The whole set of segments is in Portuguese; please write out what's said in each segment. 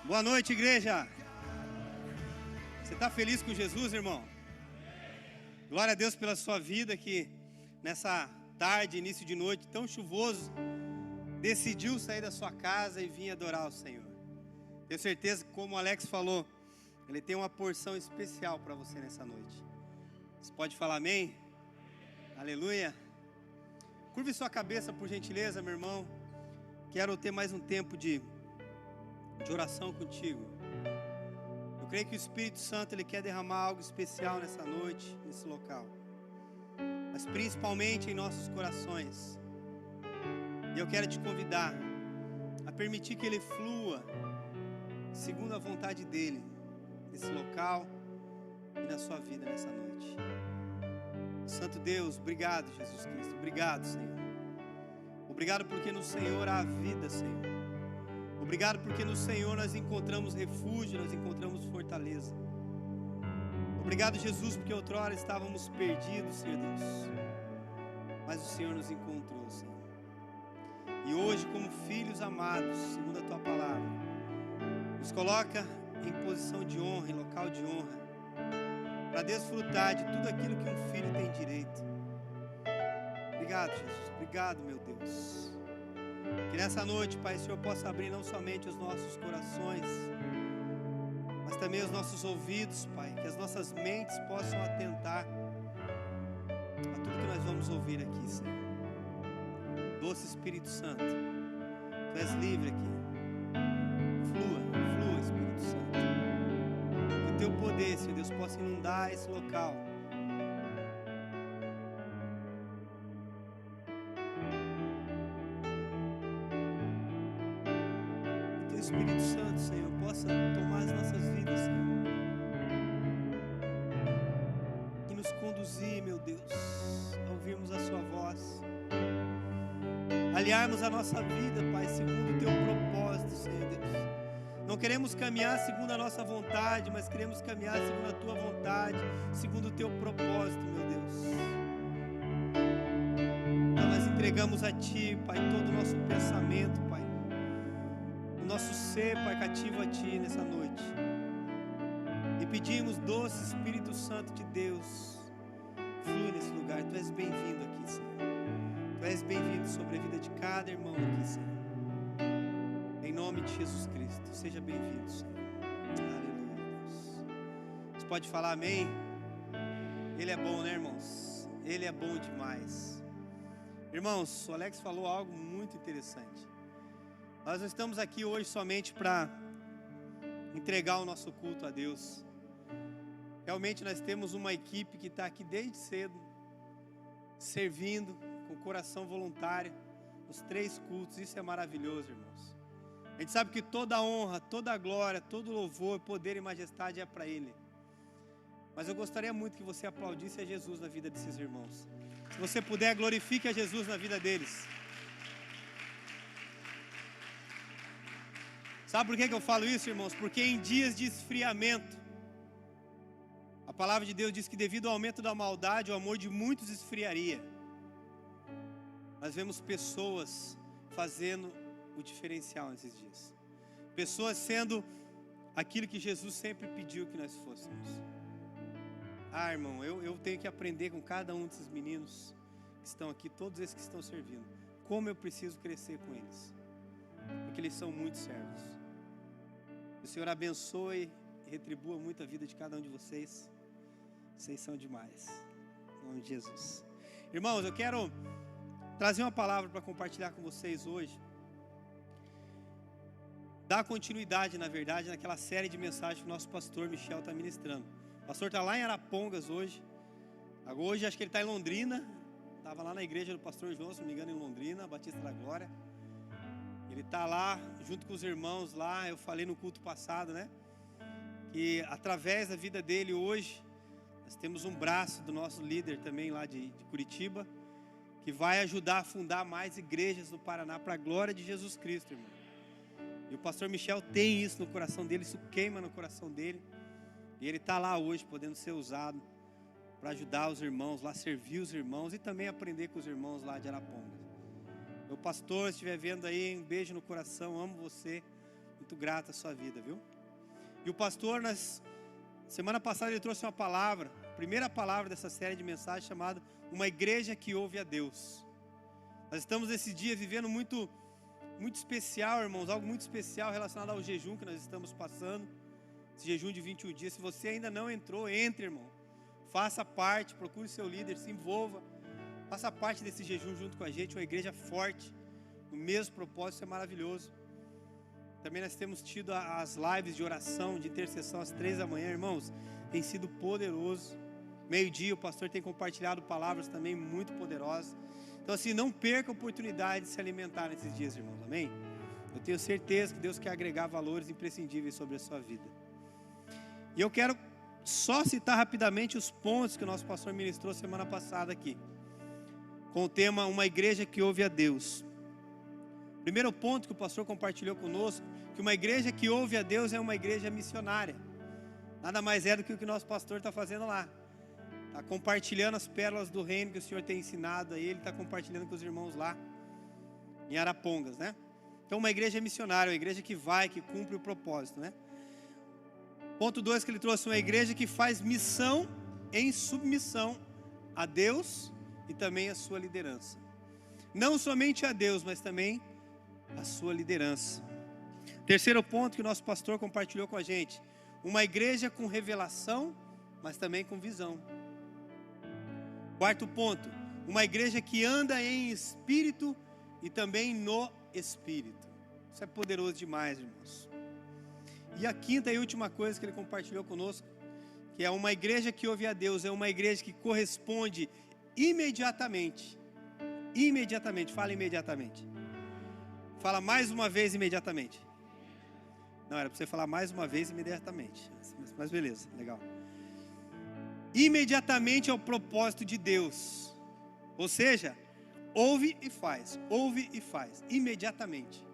Boa noite, igreja. Você está feliz com Jesus, irmão? Glória a Deus pela sua vida que nessa tarde, início de noite tão chuvoso, decidiu sair da sua casa e vir adorar o Senhor. Tenho certeza que, como o Alex falou, Ele tem uma porção especial para você nessa noite. Você pode falar amém? Aleluia. Curve sua cabeça, por gentileza, meu irmão. Quero ter mais um tempo de oração contigo. Eu creio que o Espírito Santo Ele quer derramar algo especial nessa noite, nesse local, mas principalmente em nossos corações. E eu quero te convidar a permitir que Ele flua segundo a vontade dEle, nesse local e na sua vida nessa noite. Santo Deus, obrigado, Jesus Cristo. Obrigado, Senhor. Obrigado porque no Senhor há vida, Senhor. Obrigado porque no Senhor nós encontramos refúgio, nós encontramos fortaleza. Obrigado, Jesus, porque outrora estávamos perdidos, Senhor Deus, mas o Senhor nos encontrou, Senhor. E hoje, como filhos amados, segundo a Tua palavra, nos coloca em posição de honra, em local de honra, para desfrutar de tudo aquilo que um filho tem direito. Obrigado, Jesus. Obrigado, meu Deus. Que nessa noite, Pai, o Senhor possa abrir não somente os nossos corações, mas também os nossos ouvidos, Pai. Que as nossas mentes possam atentar a tudo que nós vamos ouvir aqui, Senhor. Doce Espírito Santo, Tu és livre aqui. Flua, Espírito Santo. Que o Teu poder, Senhor Deus, possa inundar esse local. Espírito Santo, Senhor, possa tomar as nossas vidas, Senhor, e nos conduzir, meu Deus, a ouvirmos a Sua voz, aliarmos a nossa vida, Pai, segundo o Teu propósito, Senhor Deus. Não queremos caminhar segundo a nossa vontade, mas queremos caminhar segundo a Tua vontade, segundo o Teu propósito, meu Deus. Então nós entregamos a Ti, Pai, todo o nosso pensamento, Pai, o nosso ser, Pai, cativo a Ti nessa noite. E pedimos, doce Espírito Santo de Deus, flui nesse lugar. Tu és bem-vindo aqui, Senhor. Tu és bem-vindo sobre a vida de cada irmão aqui, Senhor. Em nome de Jesus Cristo, seja bem-vindo, Senhor. Aleluia, Deus. Você pode falar amém? Ele é bom, né, irmãos? Ele é bom demais. Irmãos, o Alex falou algo muito interessante. Nós não estamos aqui hoje somente para entregar o nosso culto a Deus. Realmente nós temos uma equipe que está aqui desde cedo, servindo com coração voluntário, os 3 cultos. Isso é maravilhoso, irmãos. A gente sabe que toda a honra, toda a glória, todo o louvor, poder e majestade é para Ele. Mas eu gostaria muito que você aplaudisse a Jesus na vida desses irmãos. Se você puder, glorifique a Jesus na vida deles. Sabe por que eu falo isso, irmãos? Porque em dias de esfriamento, a palavra de Deus diz que devido ao aumento da maldade, o amor de muitos esfriaria. Nós vemos pessoas fazendo o diferencial nesses dias. Pessoas sendo aquilo que Jesus sempre pediu que nós fôssemos. Ah, irmão, eu tenho que aprender com cada um desses meninos que estão aqui, todos esses que estão servindo, como eu preciso crescer com eles. Porque eles são muito servos. O Senhor abençoe e retribua muito a vida de cada um de vocês. Vocês são demais. Em nome de Jesus. Irmãos, eu quero trazer uma palavra para compartilhar com vocês hoje. Dar continuidade, na verdade, naquela série de mensagens que o nosso pastor Michel está ministrando. O pastor está lá em Arapongas hoje. Hoje acho que ele está em Londrina. Estava lá na igreja do pastor João, se não me engano, em Londrina, Batista da Glória. Ele está lá, junto com os irmãos lá. Eu falei no culto passado, né? Que através da vida dele hoje, nós temos um braço do nosso líder também lá de Curitiba, que vai ajudar a fundar mais igrejas no Paraná para a glória de Jesus Cristo, irmão. E o pastor Michel tem isso no coração dele, isso queima no coração dele. E ele está lá hoje, podendo ser usado para ajudar os irmãos lá, servir os irmãos e também aprender com os irmãos lá de Arapongas. Meu pastor, se estiver vendo aí, um beijo no coração, amo você. Muito muito grato à sua vida, viu? E o pastor, semana passada, ele trouxe uma palavra, a primeira palavra dessa série de mensagens, chamada Uma Igreja que Ouve a Deus. Nós estamos esses dias vivendo muito especial, irmãos, algo muito especial relacionado ao jejum que nós estamos passando, esse jejum de 21 dias. Se você ainda não entrou, entre, irmão, faça parte, procure seu líder, se envolva, faça parte desse jejum junto com a gente, uma igreja forte, no mesmo propósito, isso é maravilhoso. Também nós temos tido as lives de oração, de intercessão às 3 da manhã, irmãos, tem sido poderoso. Meio-dia o pastor tem compartilhado palavras também muito poderosas. Então assim, não perca a oportunidade de se alimentar nesses dias, irmãos, amém? Eu tenho certeza que Deus quer agregar valores imprescindíveis sobre a sua vida. E eu quero só citar rapidamente os pontos que o nosso pastor ministrou semana passada aqui, com o tema Uma Igreja que Ouve a Deus. Primeiro ponto que o pastor compartilhou conosco, que uma igreja que ouve a Deus é uma igreja missionária. Nada mais é do que o que o nosso pastor está fazendo lá. Está compartilhando as pérolas do reino que o Senhor tem ensinado a ele, está compartilhando com os irmãos lá em Arapongas, né? Então uma igreja missionária, uma igreja que vai, que cumpre o propósito, né? Ponto 2 que ele trouxe, uma igreja que faz missão em submissão a Deus e também a sua liderança. Não somente a Deus, mas também a sua liderança. Terceiro ponto que o nosso pastor compartilhou com a gente, uma igreja com revelação, mas também com visão. Quarto ponto, uma igreja que anda em espírito e também no espírito. Isso é poderoso demais, irmãos. E a quinta e última coisa que ele compartilhou conosco, que é uma igreja que ouve a Deus, é uma igreja que corresponde imediatamente. Imediatamente, fala imediatamente. Fala mais uma vez imediatamente. Não, era para você falar mais uma vez imediatamente. Mas beleza, legal. Imediatamente é o propósito de Deus. Ou seja, ouve e faz, imediatamente.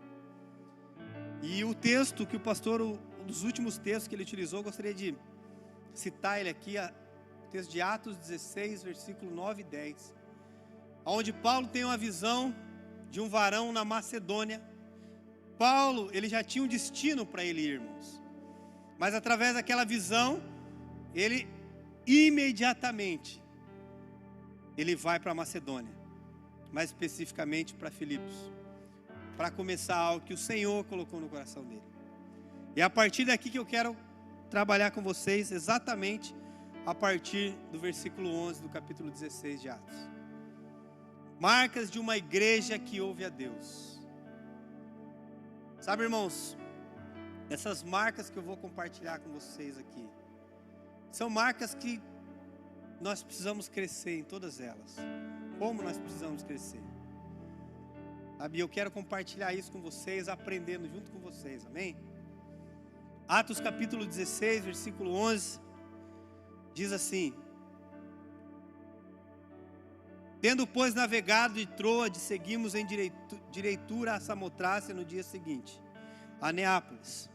E o texto que o pastor, um dos últimos textos que ele utilizou, gostaria de citar ele aqui, o texto de Atos 16, versículo 9 e 10. Onde Paulo tem uma visão de um varão na Macedônia. Paulo, ele já tinha um destino para ele ir, irmãos. Mas através daquela visão, ele imediatamente, ele vai para a Macedônia. Mais especificamente para Filipos. Para começar algo que o Senhor colocou no coração dele. E é a partir daqui que eu quero trabalhar com vocês, exatamente a partir do versículo 11 do capítulo 16 de Atos. Marcas de uma igreja que ouve a Deus. Sabe, irmãos, essas marcas que eu vou compartilhar com vocês aqui, são marcas que nós precisamos crescer em todas elas. Como nós precisamos crescer? Sabe, eu quero compartilhar isso com vocês, aprendendo junto com vocês, amém? Atos capítulo 16, versículo 11, diz assim: Tendo, pois, navegado de Troade, seguimos em direitura a Samotrácia no dia seguinte, a Neápolis.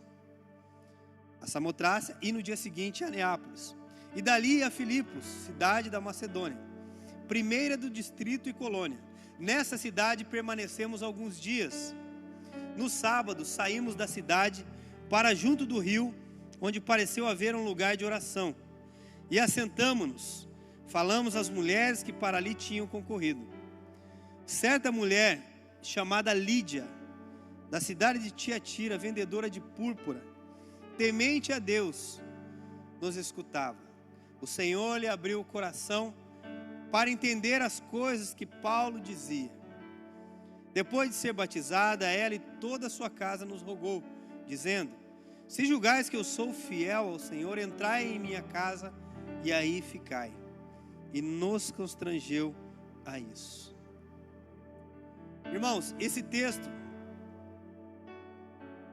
A Samotrácia e no dia seguinte a Neápolis. E dali a Filipos, cidade da Macedônia, primeira do distrito e colônia. Nessa cidade permanecemos alguns dias. No sábado saímos da cidade para junto do rio, onde pareceu haver um lugar de oração. E assentamo-nos. Falamos às mulheres que para ali tinham concorrido. Certa mulher, chamada Lídia, da cidade de Tiatira, vendedora de púrpura, temente a Deus, nos escutava. O Senhor lhe abriu o coração para entender as coisas que Paulo dizia. Depois de ser batizada, ela e toda a sua casa nos rogou, dizendo: Se julgais que eu sou fiel ao Senhor, entrai em minha casa e aí ficai. E nos constrangeu a isso. Irmãos, esse texto,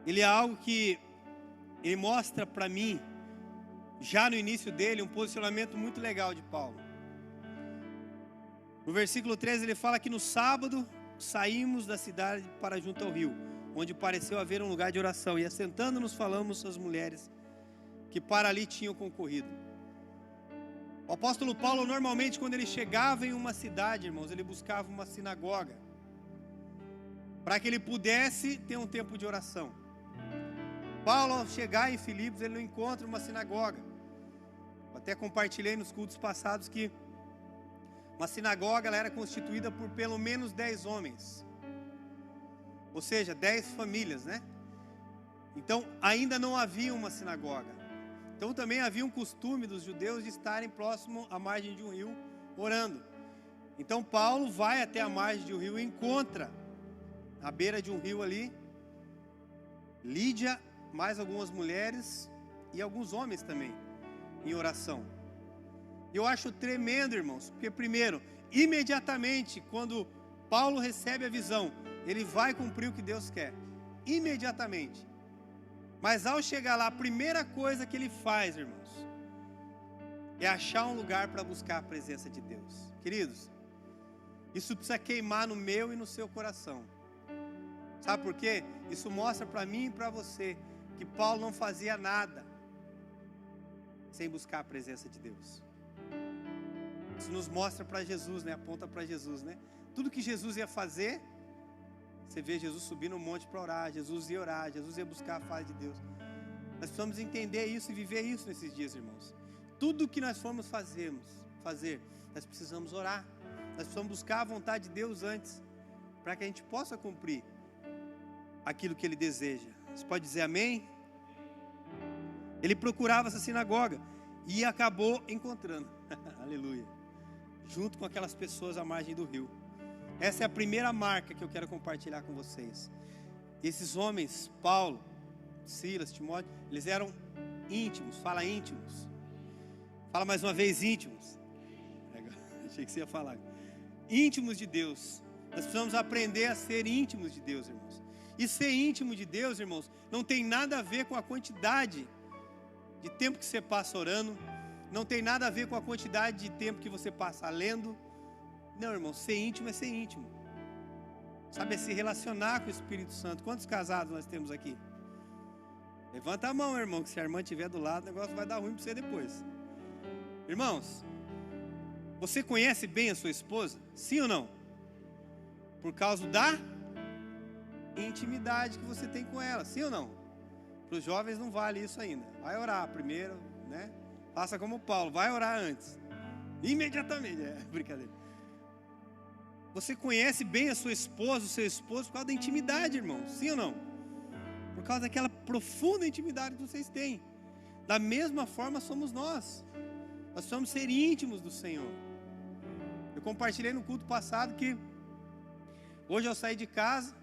ele é algo que ele mostra para mim, já no início dele, um posicionamento muito legal de Paulo. No versículo 13 ele fala que no sábado saímos da cidade para junto ao rio, onde pareceu haver um lugar de oração, e assentando-nos falamos às mulheres que para ali tinham concorrido. O apóstolo Paulo, normalmente, quando ele chegava em uma cidade, irmãos, ele buscava uma sinagoga, para que ele pudesse ter um tempo de oração. Paulo, ao chegar em Filipos, ele não encontra uma sinagoga. Eu até compartilhei nos cultos passados que uma sinagoga ela era constituída por pelo menos 10 homens. Ou seja, 10 famílias, né? Então, ainda não havia uma sinagoga. Então, também havia um costume dos judeus de estarem próximo à margem de um rio, orando. Então, Paulo vai até a margem de um rio e encontra, à beira de um rio ali, Lídia, mais algumas mulheres e alguns homens também, em oração. Eu acho tremendo, irmãos, porque primeiro, imediatamente, quando Paulo recebe a visão, ele vai cumprir o que Deus quer, imediatamente. Mas ao chegar lá, a primeira coisa que ele faz, irmãos, é achar um lugar para buscar a presença de Deus. Queridos, isso precisa queimar no meu e no seu coração. Sabe por quê? Isso mostra para mim e para você que Paulo não fazia nada sem buscar a presença de Deus. Isso nos mostra para Jesus, né? Aponta para Jesus, né? Tudo que Jesus ia fazer, você vê Jesus subir no monte para orar, Jesus ia orar, Jesus ia buscar a face de Deus. Nós precisamos entender isso e viver isso nesses dias, irmãos. Tudo que nós formos fazer, nós precisamos orar. Nós precisamos buscar a vontade de Deus antes, para que a gente possa cumprir aquilo que Ele deseja. Você pode dizer amém? Ele procurava essa sinagoga e acabou encontrando. Aleluia. Junto com aquelas pessoas à margem do rio. Essa é a primeira marca que eu quero compartilhar com vocês. Esses homens, Paulo, Silas, Timóteo, eles eram íntimos. Fala íntimos. Fala mais uma vez íntimos. Achei que você ia falar. Íntimos de Deus. Nós precisamos aprender a ser íntimos de Deus, irmãos. E ser íntimo de Deus, irmãos, não tem nada a ver com a quantidade de tempo que você passa orando. Não tem nada a ver com a quantidade de tempo que você passa lendo. Não, irmão, ser íntimo é ser íntimo. Sabe, é se relacionar com o Espírito Santo. Quantos casados nós temos aqui? Levanta a mão, irmão, que se a irmã estiver do lado, o negócio vai dar ruim para você depois. Irmãos, você conhece bem a sua esposa? Sim ou não? Por causa da intimidade que você tem com ela, sim ou não? Para os jovens não vale isso ainda. Vai orar primeiro, né? Faça como Paulo, vai orar antes. Imediatamente, brincadeira. Você conhece bem a sua esposa, o seu esposo, por causa da intimidade, irmão, sim ou não? Por causa daquela profunda intimidade que vocês têm. Da mesma forma somos nós. Nós precisamos ser íntimos do Senhor. Eu compartilhei no culto passado que hoje eu saí de casa,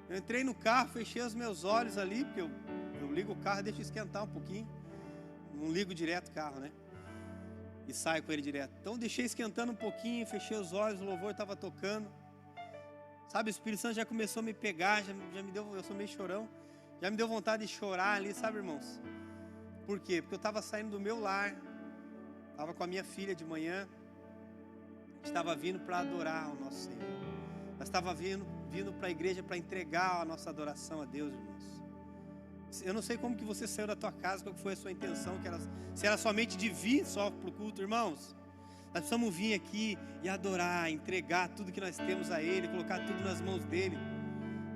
eu entrei no carro, fechei os meus olhos ali, porque eu ligo o carro e deixo esquentar um pouquinho. Não ligo direto o carro, né? E saio com ele direto. Então deixei esquentando um pouquinho, fechei os olhos, o louvor estava tocando. Sabe, o Espírito Santo já começou a me pegar, já me deu, eu sou meio chorão, já me deu vontade de chorar ali, sabe, irmãos? Por quê? Porque eu estava saindo do meu lar, estava com a minha filha de manhã, a gente estava vindo para adorar o nosso Senhor. Nós estávamos vindo para a igreja para entregar a nossa adoração a Deus, irmãos. Eu não sei como que você saiu da tua casa, qual foi a sua intenção, se era somente de vir só para o culto, irmãos. Nós precisamos vir aqui e adorar, entregar tudo que nós temos a Ele, colocar tudo nas mãos dEle.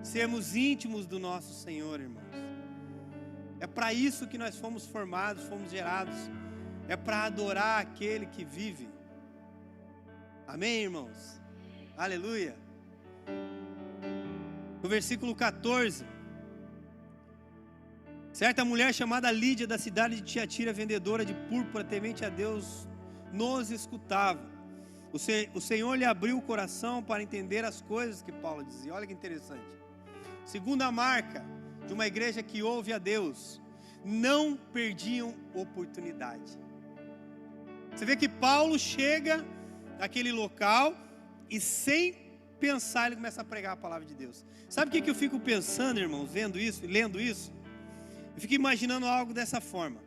Sermos íntimos do nosso Senhor, irmãos. É para isso que nós fomos formados, fomos gerados. É para adorar aquele que vive. Amém, irmãos? Aleluia. No versículo 14. Certa mulher chamada Lídia, da cidade de Tiatira, vendedora de púrpura, temente a Deus, nos escutava. O Senhor lhe abriu o coração para entender as coisas que Paulo dizia. Olha que interessante. Segunda marca de uma igreja que ouve a Deus: não perdiam oportunidade. Você vê que Paulo chega naquele local e sem pensar ele começa a pregar a palavra de Deus. Sabe o que eu fico pensando, irmãos, vendo isso, lendo isso? Eu fico imaginando algo dessa forma.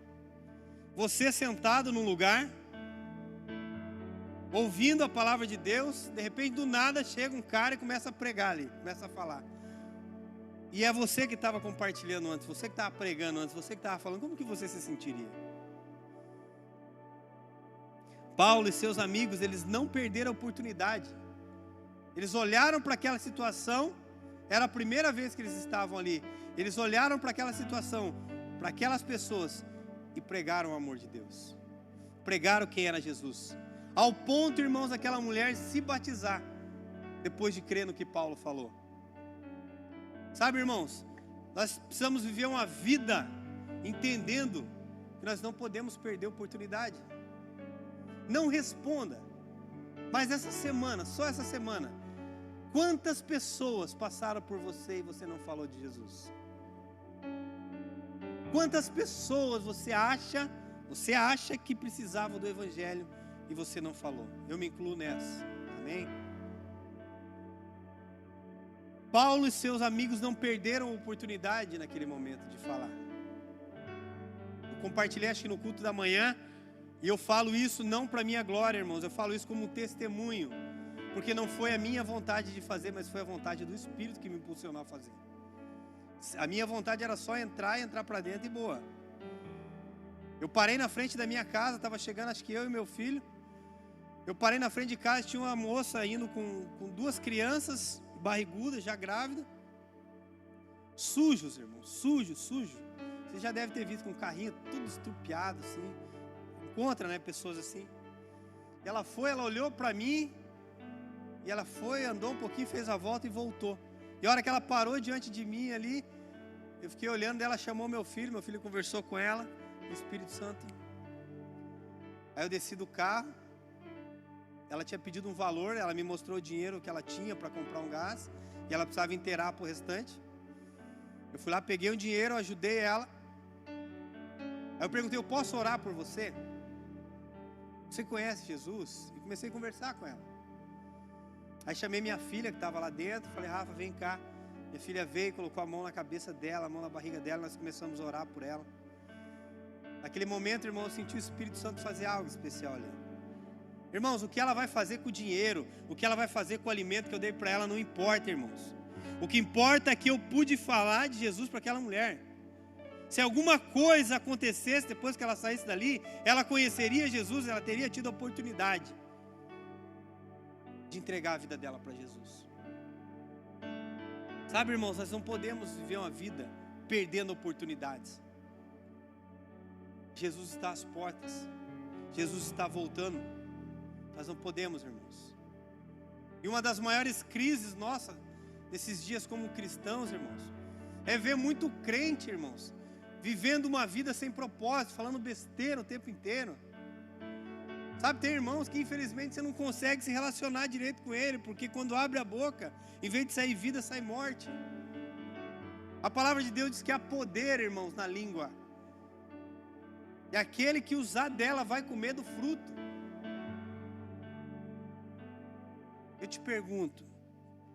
Você sentado num lugar, ouvindo a palavra de Deus, de repente do nada chega um cara e começa a pregar ali, começa a falar. E é você que estava compartilhando antes, você que estava pregando antes, você que estava falando, como que você se sentiria? Paulo e seus amigos, eles não perderam a oportunidade. Eles olharam para aquela situação, era a primeira vez que eles estavam ali. Eles olharam para aquela situação, para aquelas pessoas e pregaram o amor de Deus. Pregaram quem era Jesus. Ao ponto, irmãos, daquela mulher se batizar, depois de crer no que Paulo falou. Sabe, irmãos, nós precisamos viver uma vida entendendo que nós não podemos perder a oportunidade. Não responda, mas essa semana, só essa semana, quantas pessoas passaram por você e você não falou de Jesus? Quantas pessoas você acha que precisava do Evangelho e você não falou? Eu me incluo nessa, amém? Paulo e seus amigos não perderam a oportunidade naquele momento de falar. Eu compartilhei, acho que no culto da manhã, e eu falo isso não para minha glória, irmãos, eu falo isso como um testemunho, porque não foi a minha vontade de fazer, mas foi a vontade do Espírito que me impulsionou a fazer. A minha vontade era só entrar para dentro e boa. Eu parei na frente da minha casa, estava chegando, acho que eu e meu filho. Eu parei na frente de casa, tinha uma moça indo com duas crianças, barrigudas, já grávida. Sujos, irmãos, sujo. Você já deve ter visto com um carrinho tudo estrupiado, assim. Encontra, né, pessoas assim. E ela olhou para mim, e ela foi, andou um pouquinho, fez a volta e voltou. E a hora que ela parou diante de mim ali, eu fiquei olhando, ela chamou meu filho conversou com ela, o Espírito Santo. Aí eu desci do carro, ela tinha pedido um valor, ela me mostrou o dinheiro que ela tinha para comprar um gás, e ela precisava inteirar para o restante. Eu fui lá, peguei o dinheiro, ajudei ela. Aí eu perguntei, eu posso orar por você? Você conhece Jesus? E comecei a conversar com ela. Aí chamei minha filha que estava lá dentro, falei, Rafa, vem cá. Minha filha veio, colocou a mão na cabeça dela, a mão na barriga dela, nós começamos a orar por ela. Naquele momento, irmão, eu senti o Espírito Santo fazer algo especial ali. Irmãos, o que ela vai fazer com o dinheiro, o que ela vai fazer com o alimento que eu dei para ela, não importa, irmãos. O que importa é que eu pude falar de Jesus para aquela mulher. Se alguma coisa acontecesse depois que ela saísse dali, ela conheceria Jesus, ela teria tido a oportunidade de entregar a vida dela para Jesus. Sabe, irmãos, nós não podemos viver uma vida perdendo oportunidades. Jesus está às portas, Jesus está voltando. Nós não podemos, irmãos. E uma das maiores crises nossas nesses dias como cristãos, irmãos, é ver muito crente, irmãos, vivendo uma vida sem propósito, falando besteira o tempo inteiro. Sabe, tem irmãos que infelizmente você não consegue se relacionar direito com ele, porque quando abre a boca, em vez de sair vida, sai morte. A palavra de Deus diz que há poder, irmãos, na língua. E aquele que usar dela vai comer do fruto. Eu te pergunto,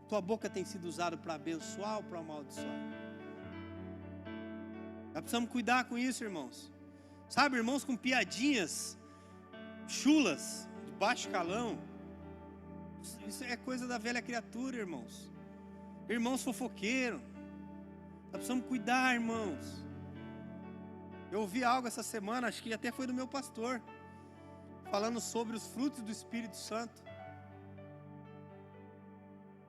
tua boca tem sido usada para abençoar ou para amaldiçoar? Nós precisamos cuidar com isso, irmãos. Sabe, irmãos com piadinhas chulas, de baixo calão, isso é coisa da velha criatura, irmãos. Irmãos fofoqueiros, nós precisamos cuidar, irmãos. Eu ouvi algo essa semana, acho que até foi do meu pastor, falando sobre os frutos do Espírito Santo.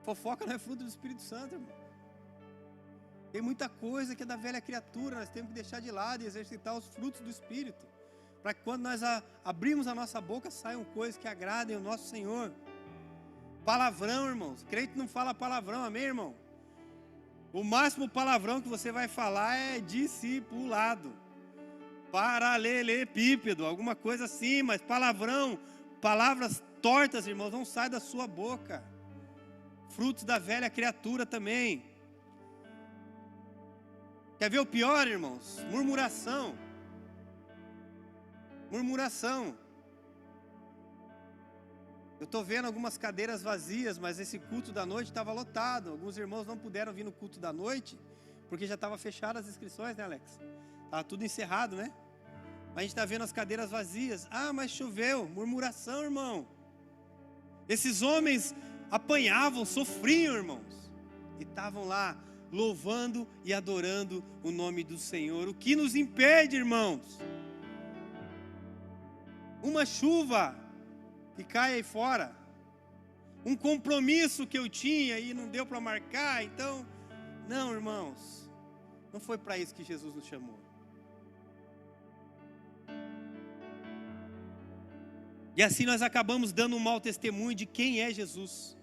Fofoca não é fruto do Espírito Santo, irmão. Tem muita coisa que é da velha criatura, nós temos que deixar de lado e exercitar os frutos do Espírito, para que quando nós abrimos a nossa boca, saiam coisas que agradem o nosso Senhor. Palavrão, irmãos, crente não fala palavrão, amém, irmão? O máximo palavrão que você vai falar é discipulado, paralelepípedo, alguma coisa assim, mas palavrão, palavras tortas, irmãos, não saem da sua boca. Frutos da velha criatura também. Quer ver o pior, irmãos? Murmuração. Eu estou vendo algumas cadeiras vazias, mas esse culto da noite estava lotado. Alguns irmãos não puderam vir no culto da noite, porque já estava fechadas as inscrições, né, Alex? Estava tudo encerrado, né? Mas a gente está vendo as cadeiras vazias. Ah, mas choveu. Murmuração, irmão. Esses homens apanhavam, sofriam, irmãos, e estavam lá louvando e adorando o nome do Senhor. O que nos impede, irmãos? Uma chuva que cai aí fora, um compromisso que eu tinha e não deu para marcar. Então, não, irmãos, não foi para isso que Jesus nos chamou. E assim nós acabamos dando um mau testemunho de quem é Jesus.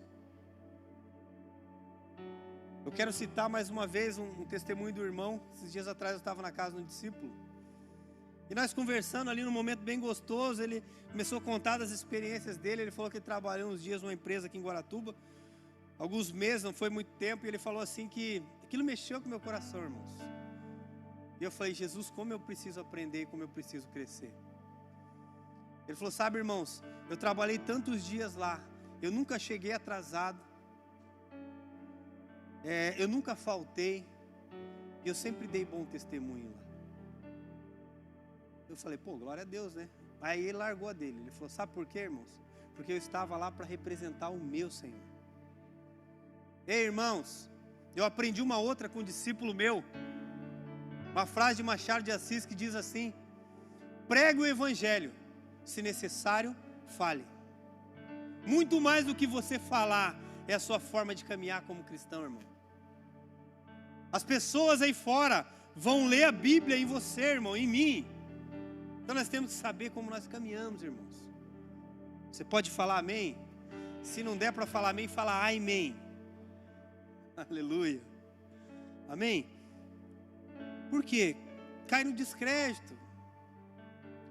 Eu quero citar mais uma vez um testemunho do irmão. Esses dias atrás eu estava na casa de um discípulo. E nós conversando ali num momento bem gostoso, ele começou a contar das experiências dele. Ele falou que trabalhou uns dias numa empresa aqui em Guaratuba, alguns meses, não foi muito tempo. E ele falou assim que aquilo mexeu com o meu coração, irmãos. E eu falei, Jesus, como eu preciso aprender, como eu preciso crescer. Ele falou, sabe, irmãos, eu trabalhei tantos dias lá, eu nunca cheguei atrasado, eu nunca faltei, e eu sempre dei bom testemunho lá. Eu falei, pô, glória a Deus, né? Aí ele largou a dele. Ele falou, sabe por quê, irmãos? Porque eu estava lá para representar o meu Senhor. Ei, irmãos, eu aprendi uma outra com um discípulo meu, uma frase de Machado de Assis que diz assim: pregue o evangelho, se necessário, fale. Muito mais do que você falar é a sua forma de caminhar como cristão, irmão. As pessoas aí fora vão ler a Bíblia em você, irmão, em mim. Então nós temos que saber como nós caminhamos, irmãos. Você pode falar amém? Se não der para falar amém, fala amém. Aleluia. Amém? Por quê? Cai no descrédito.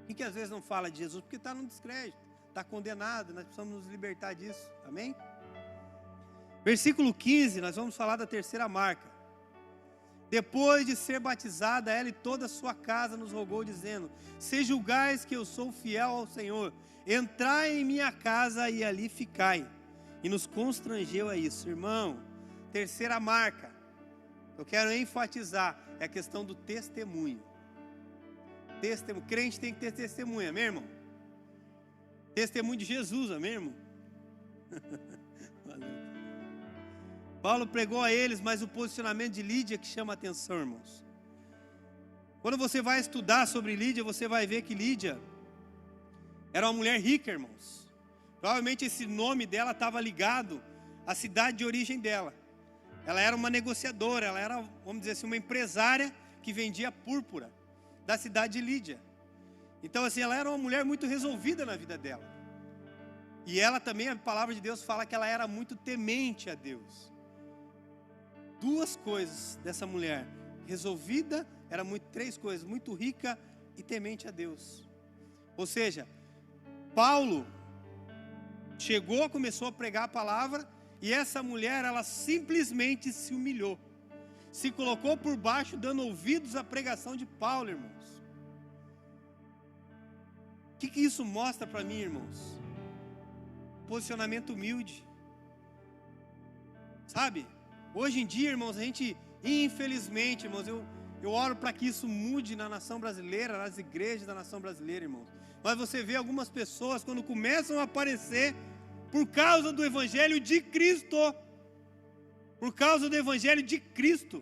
Quem que às vezes não fala de Jesus? Porque está no descrédito, está condenado. Nós precisamos nos libertar disso. Amém? Versículo 15, nós vamos falar da terceira marca. Depois de ser batizada, ela e toda a sua casa nos rogou, dizendo: se julgais que eu sou fiel ao Senhor, entrai em minha casa e ali ficai. E nos constrangeu a isso. Irmão, terceira marca, eu quero enfatizar, é a questão do testemunho. Crente tem que ter testemunho, amém, irmão? Testemunho de Jesus, amém, irmão? Valeu. Paulo pregou a eles, mas o posicionamento de Lídia que chama a atenção, irmãos. Quando você vai estudar sobre Lídia, você vai ver que Lídia era uma mulher rica, irmãos. Provavelmente esse nome dela estava ligado à cidade de origem dela. Ela era uma negociadora, ela era, vamos dizer assim, uma empresária que vendia púrpura da cidade de Lídia. Então assim, ela era uma mulher muito resolvida na vida dela. E ela também, a palavra de Deus fala que ela era muito temente a Deus. Duas coisas dessa mulher: resolvida, era três coisas: muito rica e temente a Deus. Ou seja, Paulo chegou, começou a pregar a palavra, e essa mulher, ela simplesmente se humilhou, se colocou por baixo, dando ouvidos à pregação de Paulo, irmãos. O que isso mostra para mim, irmãos? Posicionamento humilde. Sabe? Hoje em dia, irmãos, a gente, infelizmente, irmãos, eu oro para que isso mude na nação brasileira, nas igrejas da nação brasileira, irmãos. Mas você vê algumas pessoas, quando começam a aparecer, por causa do Evangelho de Cristo, por causa do Evangelho de Cristo,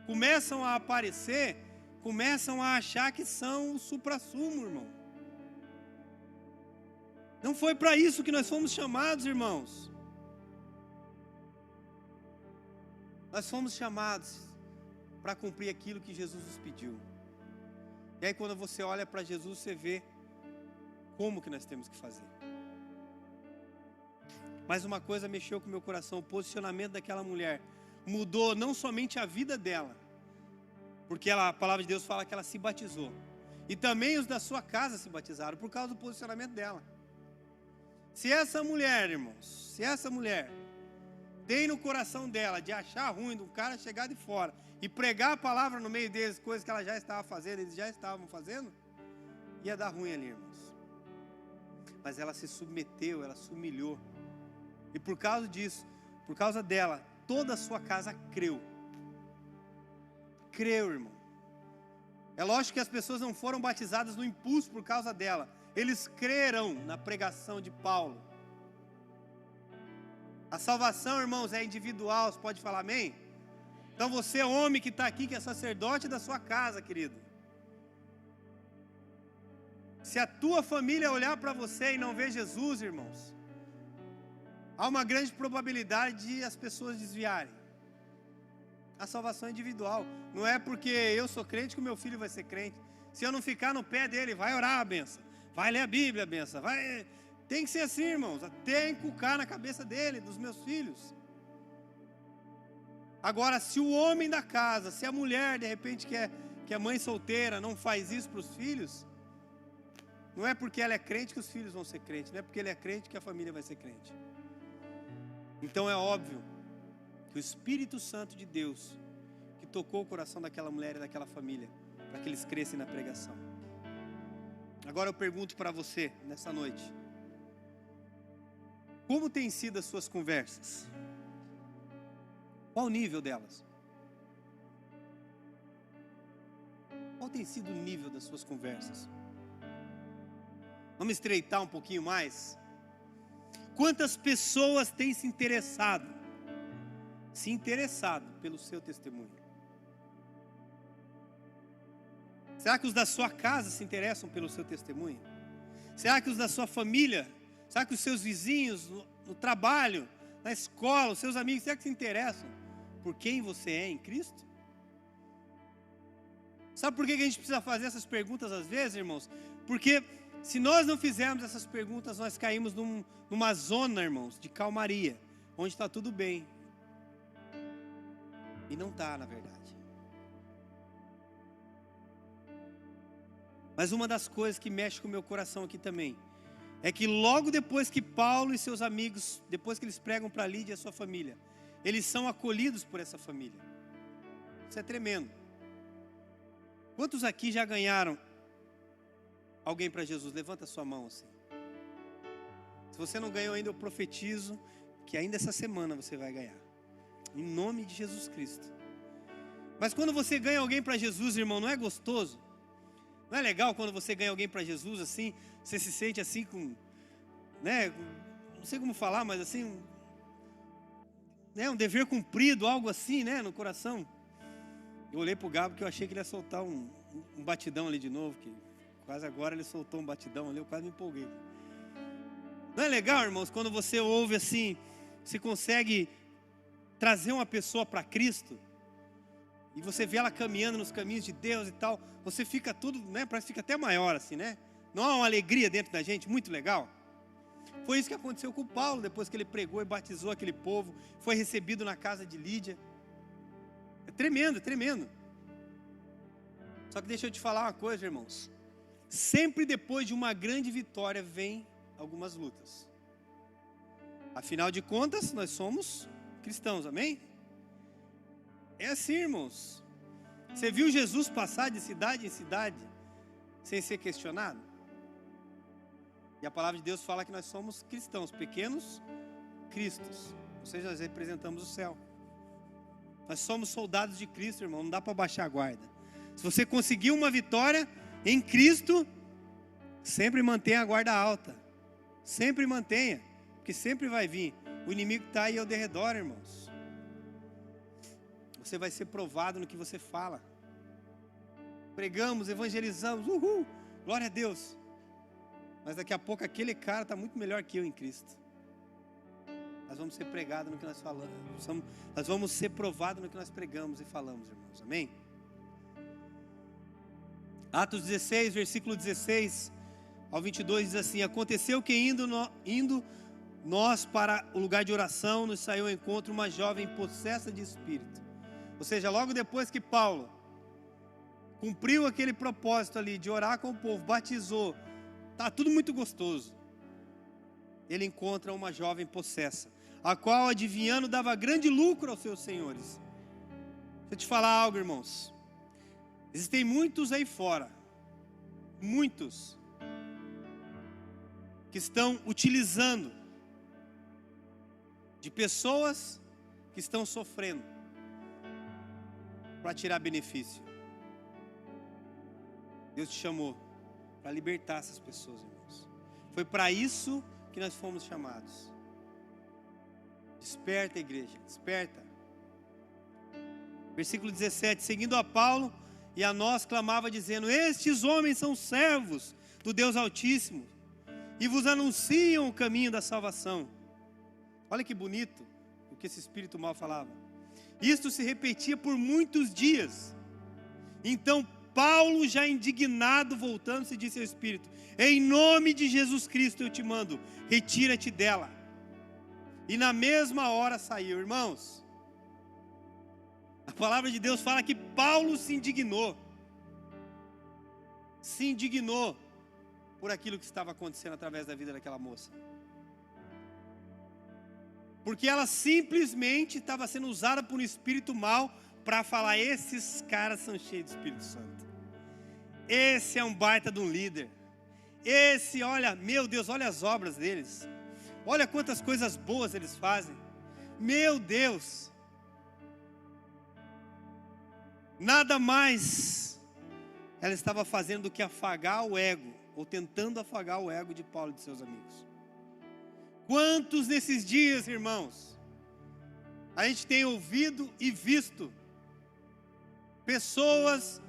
começam a aparecer, começam a achar que são o suprassumo, irmão. Não foi para isso que nós fomos chamados, irmãos. Nós fomos chamados para cumprir aquilo que Jesus nos pediu. E aí quando você olha para Jesus, você vê como que nós temos que fazer. Mas uma coisa mexeu com o meu coração: o posicionamento daquela mulher mudou não somente a vida dela, porque a palavra de Deus fala que ela se batizou, e também os da sua casa se batizaram, por causa do posicionamento dela. Se essa mulher, irmãos, se essa mulher tem no coração dela de achar ruim de um cara chegar de fora e pregar a palavra no meio deles, coisas que ela já estava fazendo, eles já estavam fazendo, ia dar ruim ali, irmãos. Mas ela se submeteu, ela se humilhou, e por causa disso, por causa dela, toda a sua casa creu. Creu, irmão. É lógico que as pessoas não foram batizadas no impulso por causa dela, eles creram na pregação de Paulo. A salvação, irmãos, é individual. Você pode falar amém? Então você, homem que está aqui, que é sacerdote da sua casa, querido, se a tua família olhar para você e não ver Jesus, irmãos, há uma grande probabilidade de as pessoas desviarem. A salvação é individual. Não é porque eu sou crente que o meu filho vai ser crente. Se eu não ficar no pé dele, vai orar a benção, Vai ler a Bíblia, benção. Vai. Tem que ser assim, irmãos. Até inculcar na cabeça dele, dos meus filhos. Agora, se o homem da casa, se a mulher, de repente, que é mãe solteira, não faz isso para os filhos, não é porque ela é crente que os filhos vão ser crentes. Não é porque ele é crente que a família vai ser crente. Então é óbvio que o Espírito Santo de Deus, que tocou o coração daquela mulher e daquela família, para que eles crescem na pregação. Agora eu pergunto para você, nessa noite, como têm sido as suas conversas? Qual o nível delas? Qual tem sido o nível das suas conversas? Vamos estreitar um pouquinho mais? Quantas pessoas têm se interessado pelo seu testemunho? Será que os da sua casa se interessam pelo seu testemunho? Será que os da sua família? Será que os seus vizinhos, no trabalho, na escola, os seus amigos, será que se interessam por quem você é em Cristo? Sabe por que a gente precisa fazer essas perguntas às vezes, irmãos? Porque se nós não fizermos essas perguntas, nós caímos numa zona, irmãos, de calmaria, onde está tudo bem. E não está, na verdade. Mas uma das coisas que mexe com o meu coração aqui também, é que logo depois que Paulo e seus amigos, depois que eles pregam para Lídia e a sua família, eles são acolhidos por essa família. Isso é tremendo. Quantos aqui já ganharam alguém para Jesus? Levanta a sua mão assim. Se você não ganhou ainda, eu profetizo que ainda essa semana você vai ganhar. Em nome de Jesus Cristo. Mas quando você ganha alguém para Jesus, irmão, não é gostoso? Não é legal quando você ganha alguém para Jesus assim? Você se sente assim com, né? Não sei como falar, mas assim, né? Um dever cumprido, algo assim, né? No coração. Eu olhei para o Gabo que eu achei que ele ia soltar um batidão ali de novo, que quase agora ele soltou um batidão ali, eu quase me empolguei. Não é legal, irmãos, quando você ouve assim, você consegue trazer uma pessoa para Cristo, e você vê ela caminhando nos caminhos de Deus e tal, você fica tudo, né, parece que fica até maior assim, né? Não há uma alegria dentro da gente, muito legal? Foi isso que aconteceu com Paulo, depois que ele pregou e batizou aquele povo, foi recebido na casa de Lídia. É tremendo, é tremendo. Só que deixa eu te falar uma coisa, irmãos. Sempre depois de uma grande vitória vem algumas lutas. Afinal de contas, nós somos cristãos, amém? É assim, irmãos. Você viu Jesus passar de cidade em cidade sem ser questionado? E a palavra de Deus fala que nós somos cristãos, pequenos cristos. Ou seja, nós representamos o céu. Nós somos soldados de Cristo, irmão. Não dá para baixar a guarda. Se você conseguiu uma vitória em Cristo, sempre mantenha a guarda alta. Sempre mantenha. Porque sempre vai vir. O inimigo está aí ao derredor, irmãos. Você vai ser provado no que você fala. Pregamos, evangelizamos, uhul, glória a Deus. Mas daqui a pouco aquele cara está muito melhor que eu em Cristo. Nós vamos ser pregados no que nós falamos. Nós vamos ser provados no que nós pregamos e falamos, irmãos. Amém? Atos 16, versículo 16 ao 22 diz assim: aconteceu que indo nós para o lugar de oração, nos saiu ao encontro uma jovem possessa de espírito. Ou seja, logo depois que Paulo cumpriu aquele propósito ali de orar com o povo, batizou, está tudo muito gostoso. Ele encontra uma jovem possessa, a qual adivinhando dava grande lucro aos seus senhores. Deixa eu te falar algo, irmãos. Existem muitos aí fora, muitos, que estão utilizando de pessoas que estão sofrendo para tirar benefício. Deus te chamou para libertar essas pessoas, irmãos. Foi para isso que nós fomos chamados. Desperta, igreja, desperta. Versículo 17: seguindo a Paulo e a nós clamava dizendo: estes homens são servos do Deus Altíssimo e vos anunciam o caminho da salvação. Olha que bonito o que esse espírito mal falava. Isto se repetia por muitos dias. Então Paulo, já indignado, voltando-se, disse ao Espírito: em nome de Jesus Cristo eu te mando, retira-te dela. E na mesma hora saiu. Irmãos, a palavra de Deus fala que Paulo se indignou por aquilo que estava acontecendo através da vida daquela moça. Porque ela simplesmente estava sendo usada por um espírito mau para falar: esses caras são cheios do Espírito Santo. Esse é um baita de um líder. Esse, olha, meu Deus, olha as obras deles. Olha quantas coisas boas eles fazem. Meu Deus. Nada mais ela estava fazendo do que afagar o ego, ou tentando afagar o ego de Paulo e de seus amigos. Quantos nesses dias, irmãos, a gente tem ouvido e visto pessoas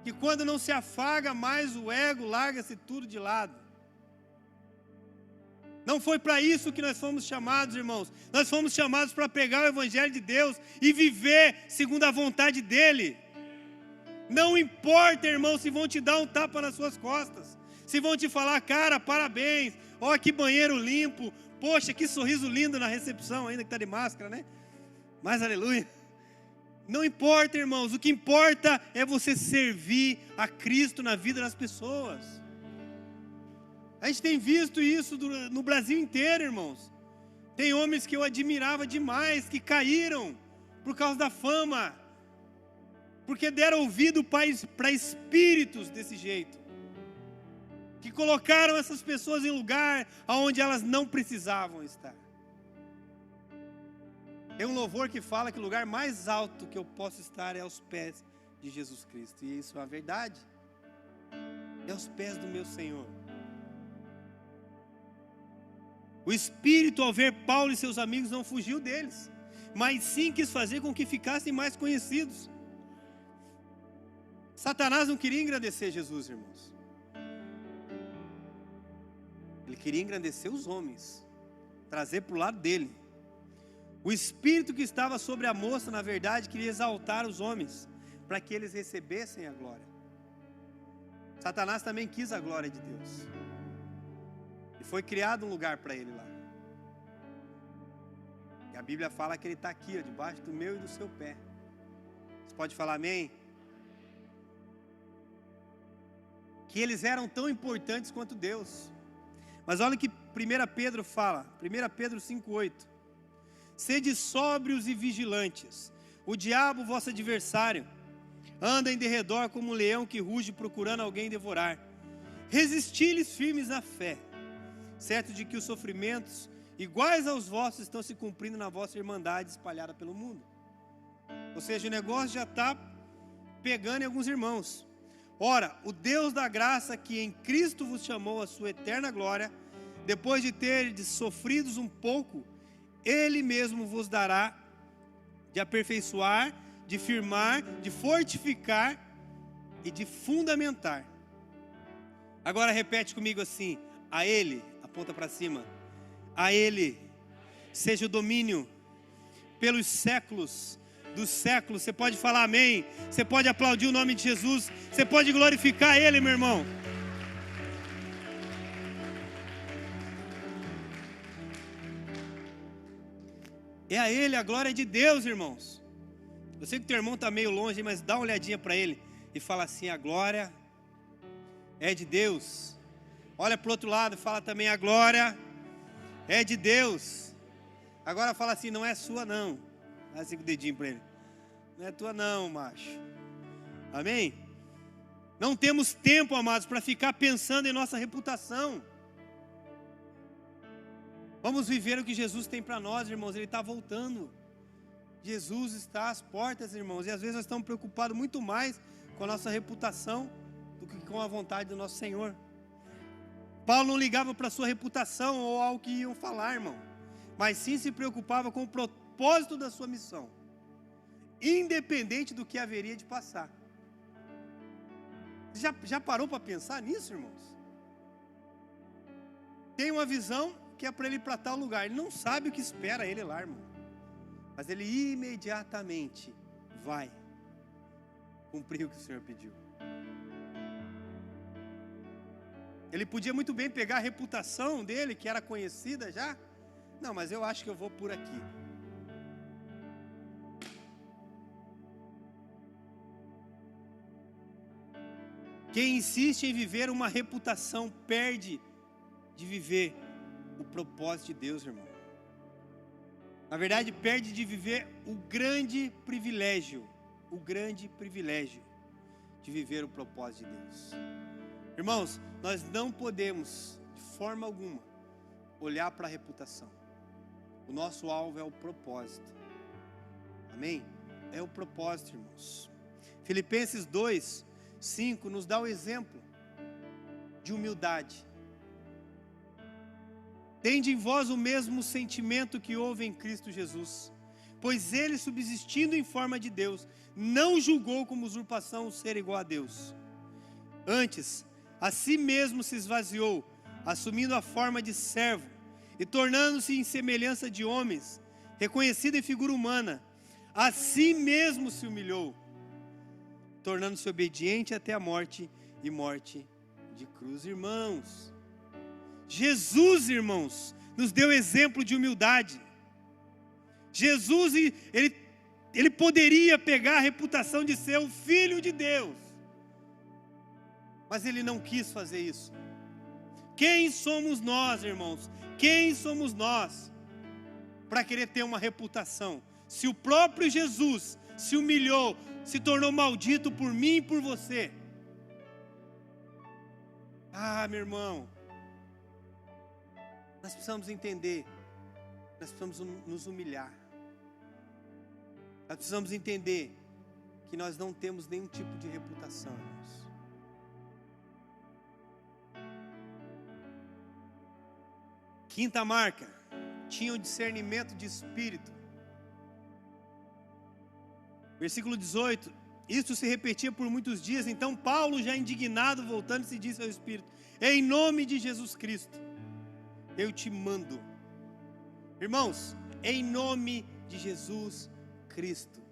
que, quando não se afaga mais o ego, larga-se tudo de lado. Não foi para isso que nós fomos chamados, irmãos. Nós fomos chamados para pregar o Evangelho de Deus e viver segundo a vontade dEle. Não importa, irmão, se vão te dar um tapa nas suas costas, se vão te falar: cara, parabéns, ó, que banheiro limpo, poxa, que sorriso lindo na recepção, ainda que está de máscara, né? Mas aleluia. Não importa, irmãos, o que importa é você servir a Cristo na vida das pessoas. A gente tem visto isso no Brasil inteiro, irmãos. Tem homens que eu admirava demais, que caíram por causa da fama, porque deram ouvido para espíritos desse jeito, que colocaram essas pessoas em lugar onde elas não precisavam estar. Tem um louvor que fala que o lugar mais alto que eu posso estar é aos pés de Jesus Cristo. E isso é a verdade. É aos pés do meu Senhor. O Espírito, ao ver Paulo e seus amigos, não fugiu deles, mas sim quis fazer com que ficassem mais conhecidos. Satanás não queria engrandecer Jesus, irmãos. Ele queria engrandecer os homens, trazer para o lado dele. O espírito que estava sobre a moça, na verdade, queria exaltar os homens, para que eles recebessem a glória. Satanás também quis a glória de Deus, e foi criado um lugar para ele lá. E a Bíblia fala que ele está aqui, ó, debaixo do meu e do seu pé. Você pode falar amém? Que eles eram tão importantes quanto Deus. Mas olha o que 1 Pedro fala, 1 Pedro 5,8. Sede sóbrios e vigilantes. O diabo, vosso adversário, anda em derredor como um leão que ruge procurando alguém devorar. Resisti-lhes firmes na fé, certo de que os sofrimentos iguais aos vossos estão se cumprindo na vossa irmandade espalhada pelo mundo. Ou seja, o negócio já está pegando em alguns irmãos. Ora, o Deus da graça que em Cristo vos chamou à sua eterna glória, depois de terdes sofridos um pouco, Ele mesmo vos dará de aperfeiçoar, de firmar, de fortificar e de fundamentar. Agora repete comigo assim: a Ele, aponta para cima, a Ele seja o domínio pelos séculos dos séculos. Você pode falar amém, você pode aplaudir o nome de Jesus, você pode glorificar Ele, meu irmão. É a Ele a glória de Deus, irmãos. Eu sei que teu irmão está meio longe, mas dá uma olhadinha para ele e fala assim: a glória é de Deus. Olha para o outro lado e fala também: a glória é de Deus. Agora fala assim: não é sua não. Dá assim com o dedinho para ele: não é tua não, macho. Amém? Não temos tempo, amados, para ficar pensando em nossa reputação. Vamos viver o que Jesus tem para nós, irmãos. Ele está voltando. Jesus está às portas, irmãos. E às vezes nós estamos preocupados muito mais com a nossa reputação do que com a vontade do nosso Senhor. Paulo não ligava para a sua reputação ou ao que iam falar, irmão, mas sim se preocupava com o propósito da sua missão, independente do que haveria de passar. Já parou para pensar nisso, irmãos? Tem uma visão que é para ele ir para tal lugar. Ele não sabe o que espera ele lá, irmão, mas ele imediatamente vai. cumprir o que o Senhor pediu. Ele podia muito bem pegar a reputação dele, que era conhecida já. Não, mas eu acho que eu vou por aqui. Quem insiste em viver uma reputação perde de viver o propósito de Deus, irmão. Na verdade, perde de viver o grande privilégio de viver o propósito de Deus. Irmãos, nós não podemos, de forma alguma, olhar para a reputação. O nosso alvo é o propósito. Amém? É o propósito, irmãos. Filipenses 2:5 nos dá o exemplo de humildade. Tende em vós o mesmo sentimento que houve em Cristo Jesus, pois ele, subsistindo em forma de Deus, não julgou como usurpação o ser igual a Deus. Antes, a si mesmo se esvaziou, assumindo a forma de servo, e tornando-se em semelhança de homens, reconhecido em figura humana, a si mesmo se humilhou, tornando-se obediente até a morte, e morte de cruz. Irmãos, Jesus, irmãos, nos deu exemplo de humildade. Jesus, ele poderia pegar a reputação de ser o Filho de Deus, mas ele não quis fazer isso. Quem somos nós, irmãos? Quem somos nós para querer ter uma reputação? Se o próprio Jesus se humilhou, se tornou maldito por mim e por você. Ah, meu irmão, nós precisamos entender, nós precisamos nos humilhar. Nós precisamos entender que nós não temos nenhum tipo de reputação, irmãos. Quinta marca, tinha um discernimento de espírito. Versículo 18, isso se repetia por muitos dias, então Paulo, já indignado, voltando-se, disse ao Espírito: em nome de Jesus Cristo, eu te mando. Irmãos, em nome de Jesus Cristo.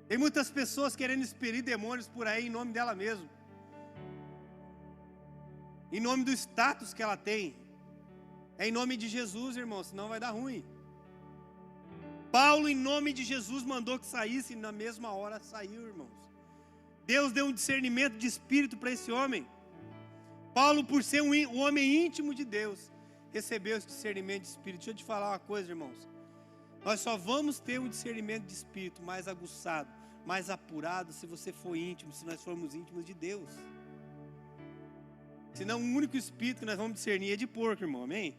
Tem muitas pessoas querendo expelir demônios por aí em nome dela mesma, em nome do status que ela tem. É em nome de Jesus, irmãos, senão vai dar ruim. Paulo, em nome de Jesus, mandou que saísse, e na mesma hora saiu, irmãos. Deus deu um discernimento de espírito para esse homem. Paulo, por ser um homem íntimo de Deus, recebeu esse discernimento de espírito. Deixa eu te falar uma coisa, irmãos. Nós só vamos ter um discernimento de espírito mais aguçado, mais apurado, se você for íntimo, se nós formos íntimos de Deus. Senão o único espírito que nós vamos discernir é de porco, irmão, amém?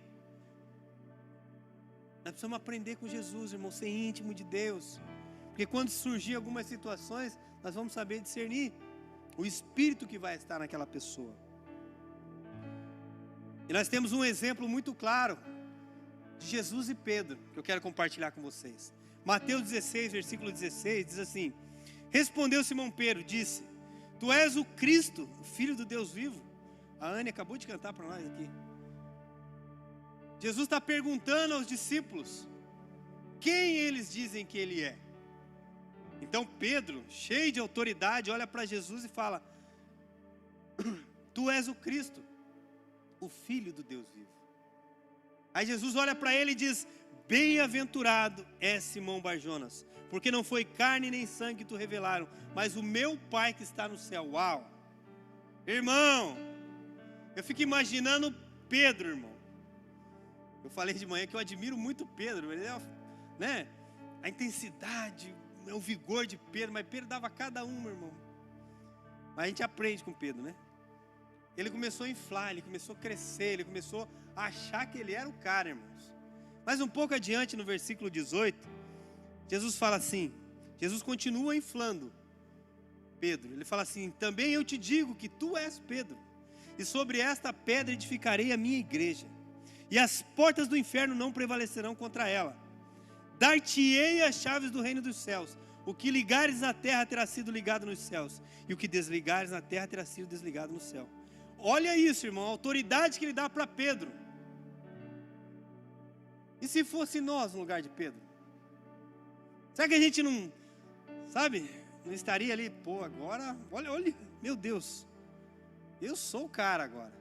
Nós precisamos aprender com Jesus, irmão, ser íntimo de Deus. Porque quando surgir algumas situações, nós vamos saber discernir o espírito que vai estar naquela pessoa. E nós temos um exemplo muito claro de Jesus e Pedro, que eu quero compartilhar com vocês. Mateus 16, versículo 16, diz assim: respondeu Simão Pedro, disse: tu és o Cristo, o Filho do Deus vivo. A Anne acabou de cantar para nós aqui. Jesus está perguntando aos discípulos quem eles dizem que ele é. Então Pedro, cheio de autoridade, olha para Jesus e fala: tu és o Cristo, o Filho do Deus vivo. Aí Jesus olha para ele e diz: bem-aventurado é Simão Barjonas, porque não foi carne nem sangue que tu revelaram, mas o meu Pai que está no céu. Uau! Irmão, eu fico imaginando Pedro, irmão. Eu falei de manhã que eu admiro muito Pedro, né? A intensidade, o vigor de Pedro, mas Pedro dava cada um, meu irmão. Mas a gente aprende com Pedro, né? Ele começou a inflar, ele começou a crescer, ele começou a achar que ele era o cara, irmãos. Mas um pouco adiante, no versículo 18, Jesus fala assim, Jesus continua inflando Pedro. Ele fala assim: também eu te digo que tu és Pedro, e sobre esta pedra edificarei a minha igreja, e as portas do inferno não prevalecerão contra ela. Dar-te-ei as chaves do reino dos céus. O que ligares na terra terá sido ligado nos céus, e o que desligares na terra terá sido desligado no céu. Olha isso, irmão, a autoridade que ele dá para Pedro. E se fosse nós no lugar de Pedro? Será que a gente não, sabe, não estaria ali, pô, agora, olha, meu Deus, eu sou o cara agora.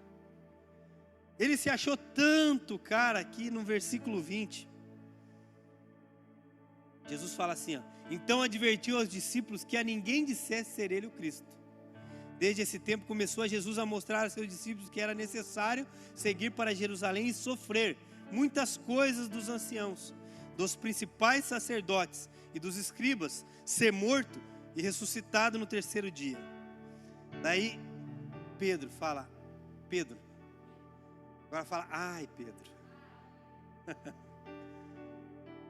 Ele se achou tanto cara aqui no versículo 20. Jesus fala assim, ó, então advertiu aos discípulos que a ninguém dissesse ser ele o Cristo. Desde esse tempo começou a Jesus a mostrar aos seus discípulos que era necessário seguir para Jerusalém e sofrer muitas coisas dos anciãos, dos principais sacerdotes e dos escribas, ser morto e ressuscitado no terceiro dia. Daí Pedro fala, agora fala, ai Pedro.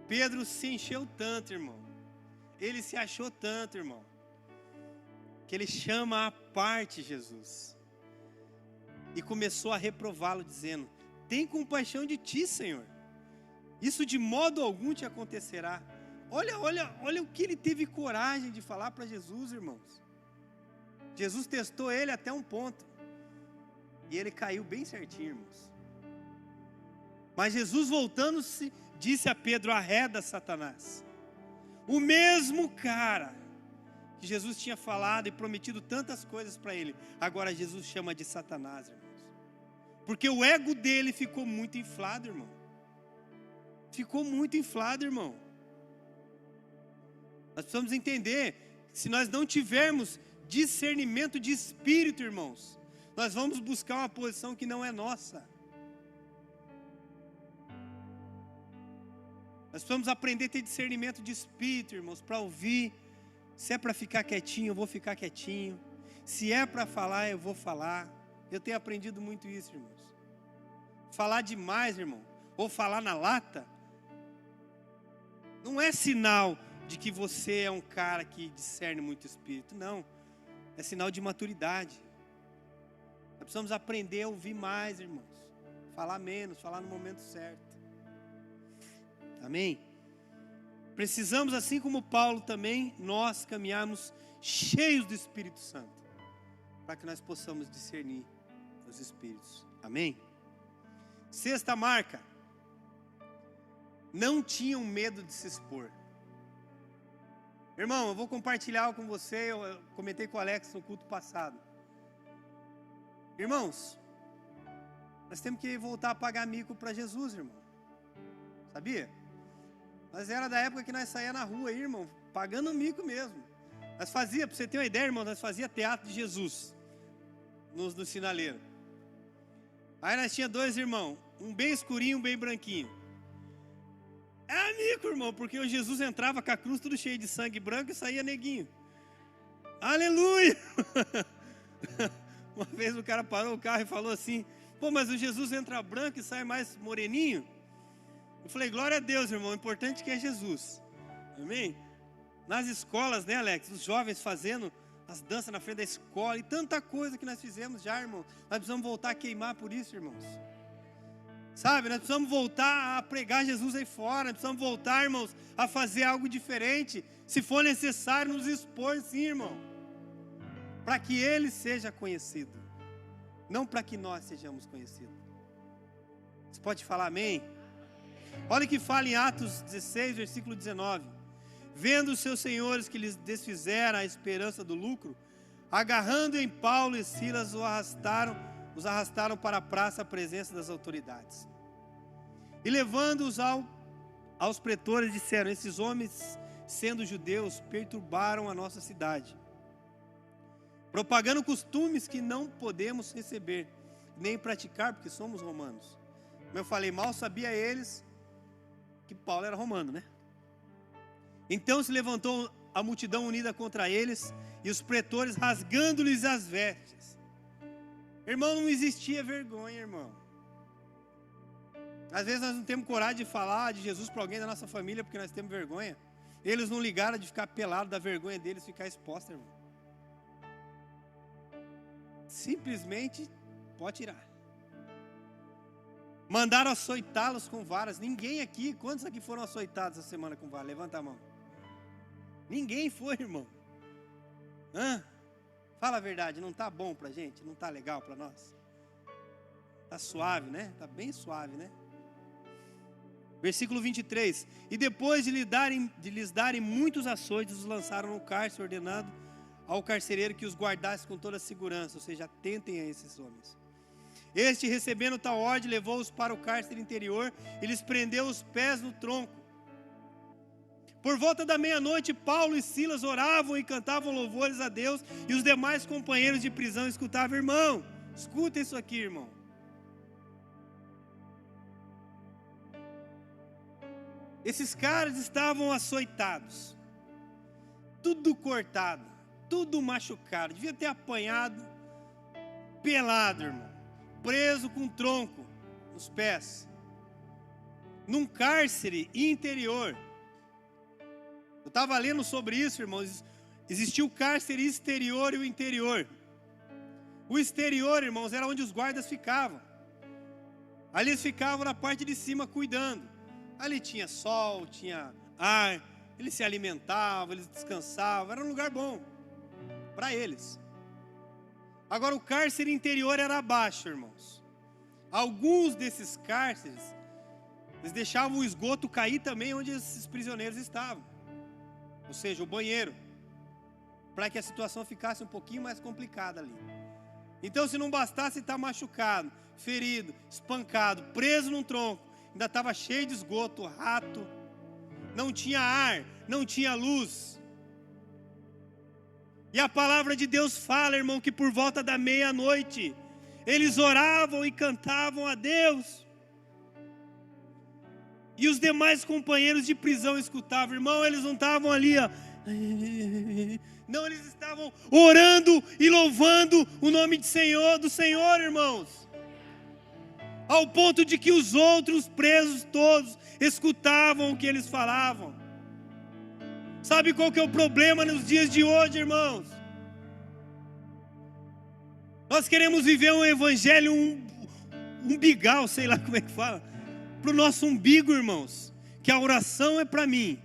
Pedro se encheu tanto, irmão. Ele se achou tanto, irmão, que ele chama à parte Jesus e começou a reprová-lo, dizendo, tem compaixão de ti, Senhor, isso de modo algum te acontecerá. Olha o que ele teve coragem de falar para Jesus, irmãos. Jesus testou ele até um ponto e ele caiu bem certinho, irmãos. Mas Jesus, voltando-se, disse a Pedro, arreda Satanás. O mesmo cara que Jesus tinha falado e prometido tantas coisas para ele, agora Jesus chama de Satanás, irmãos. Porque o ego dele ficou muito inflado, irmão. Ficou muito inflado, irmão. Nós precisamos entender que se nós não tivermos discernimento de espírito, irmãos, nós vamos buscar uma posição que não é nossa. Nós precisamos aprender a ter discernimento de espírito, irmãos, para ouvir. Se é para ficar quietinho, eu vou ficar quietinho. Se é para falar, eu vou falar. Eu tenho aprendido muito isso, irmãos. Falar demais, irmão, ou falar na lata, não é sinal de que você é um cara que discerne muito o espírito, não. É sinal de maturidade. Nós precisamos aprender a ouvir mais, irmãos. Falar menos, falar no momento certo. Amém? Precisamos, assim como Paulo também, nós caminharmos cheios do Espírito Santo, para que nós possamos discernir os Espíritos. Amém? Sexta marca, não tinham medo de se expor. Irmão, eu vou compartilhar algo com você, eu comentei com o Alex no culto passado. Irmãos, nós temos que voltar a pagar mico para Jesus, irmão. Sabia? Mas era da época que nós saía na rua aí, irmão, pagando mico mesmo. Nós fazia, para você ter uma ideia, irmão, nós fazia teatro de Jesus no sinaleiro. Aí nós tinha dois irmãos, um bem escurinho, um bem branquinho. Era mico, irmão, porque o Jesus entrava com a cruz tudo cheio de sangue branco e saía neguinho. Aleluia! Uma vez o cara parou o carro e falou assim, pô, mas o Jesus entra branco e sai mais moreninho? Eu falei, glória a Deus, irmão, o importante é que é Jesus. Amém? Nas escolas, né, Alex? Os jovens fazendo as danças na frente da escola e tanta coisa que nós fizemos já, irmão. Nós precisamos voltar a queimar por isso, irmãos. Sabe, nós precisamos voltar a pregar Jesus aí fora. Nós precisamos voltar, irmãos, a fazer algo diferente. Se for necessário, nos expor, sim, irmão. Para que Ele seja conhecido. Não para que nós sejamos conhecidos. Você pode falar amém? Olha o que fala em Atos 16, versículo 19. Vendo os seus senhores que lhes desfizeram a esperança do lucro, agarrando em Paulo e Silas, os arrastaram para a praça à presença das autoridades. E levando-os aos pretores, disseram, esses homens, sendo judeus, perturbaram a nossa cidade, propagando costumes que não podemos receber, nem praticar, porque somos romanos. Como eu falei, mal sabia eles que Paulo era romano, né? Então se levantou a multidão unida contra eles, e os pretores rasgando-lhes as vestes. Irmão, não existia vergonha, irmão. Às vezes nós não temos coragem de falar de Jesus para alguém da nossa família, porque nós temos vergonha. Eles não ligaram de ficar pelado, da vergonha deles ficar exposta, irmão. Simplesmente pode tirar. Mandaram açoitá-los com varas. Ninguém aqui, quantos aqui foram açoitados essa semana com vara? Levanta a mão. Ninguém foi, irmão. Fala a verdade, não está bom para a gente? Não está legal para nós? Está suave, né? Está bem suave, né? Versículo 23. E depois de lhes darem muitos açoites, os lançaram no cárcere, ordenando ao carcereiro que os guardasse com toda a segurança. Ou seja, atentem a esses homens. Este, recebendo tal ordem, levou-os para o cárcere interior e lhes prendeu os pés no tronco. Por volta da meia-noite, Paulo e Silas oravam e cantavam louvores a Deus, e os demais companheiros de prisão escutavam. Irmão, escuta isso aqui, irmão. Esses caras estavam açoitados, tudo cortado, tudo machucado, devia ter apanhado, pelado, irmão, preso com um tronco nos pés, num cárcere interior. Eu estava lendo sobre isso, irmãos. Existia o cárcere exterior e o interior. O exterior, irmãos, era onde os guardas ficavam. Ali eles ficavam na parte de cima cuidando. Ali tinha sol, tinha ar, eles se alimentavam, eles descansavam, era um lugar bom para eles. Agora o cárcere interior era abaixo, irmãos. Alguns desses cárceres, eles deixavam o esgoto cair também onde esses prisioneiros estavam. Ou seja, o banheiro, para que a situação ficasse um pouquinho mais complicada ali. Então, se não bastasse estar machucado, ferido, espancado, preso num tronco, ainda estava cheio de esgoto, rato, não tinha ar, não tinha luz. E a palavra de Deus fala, irmão, que por volta da meia-noite, eles oravam e cantavam a Deus. E os demais companheiros de prisão escutavam. Irmão, eles não estavam ali, ó. Não, eles estavam orando e louvando o nome do Senhor, irmãos. Ao ponto de que os outros presos todos escutavam o que eles falavam. Sabe qual que é o problema nos dias de hoje, irmãos? Nós queremos viver um evangelho umbigal, sei lá como é que fala, para o nosso umbigo, irmãos. Que a oração é para mim,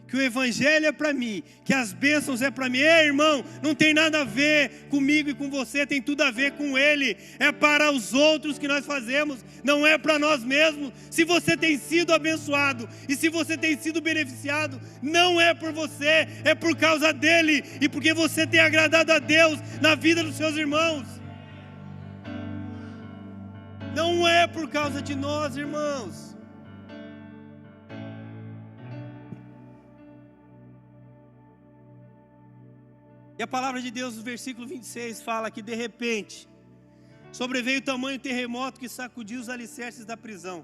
que o evangelho é para mim, que as bênçãos é para mim. Ei, irmão, não tem nada a ver comigo e com você, tem tudo a ver com Ele. É para os outros que nós fazemos, não é para nós mesmos. Se você tem sido abençoado e se você tem sido beneficiado, não é por você, é por causa dEle e porque você tem agradado a Deus na vida dos seus irmãos. Não é por causa de nós, irmãos. E a palavra de Deus no versículo 26 fala que de repente sobreveio tamanho terremoto que sacudiu os alicerces da prisão,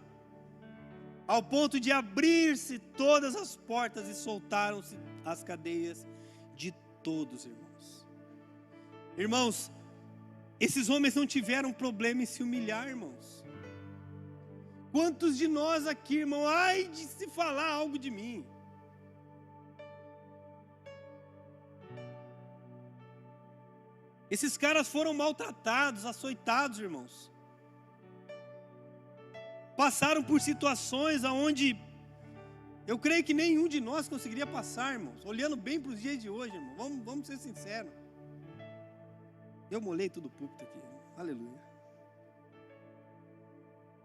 ao ponto de abrir-se todas as portas e soltaram-se as cadeias de todos, irmãos. Irmãos, esses homens não tiveram problema em se humilhar, irmãos. Quantos de nós aqui, irmão, ai de se falar algo de mim. Esses caras foram maltratados, açoitados, irmãos. Passaram por situações onde eu creio que nenhum de nós conseguiria passar, irmãos. Olhando bem para os dias de hoje, irmão. Vamos ser sinceros. Eu molhei todo o púlpito aqui. Aleluia.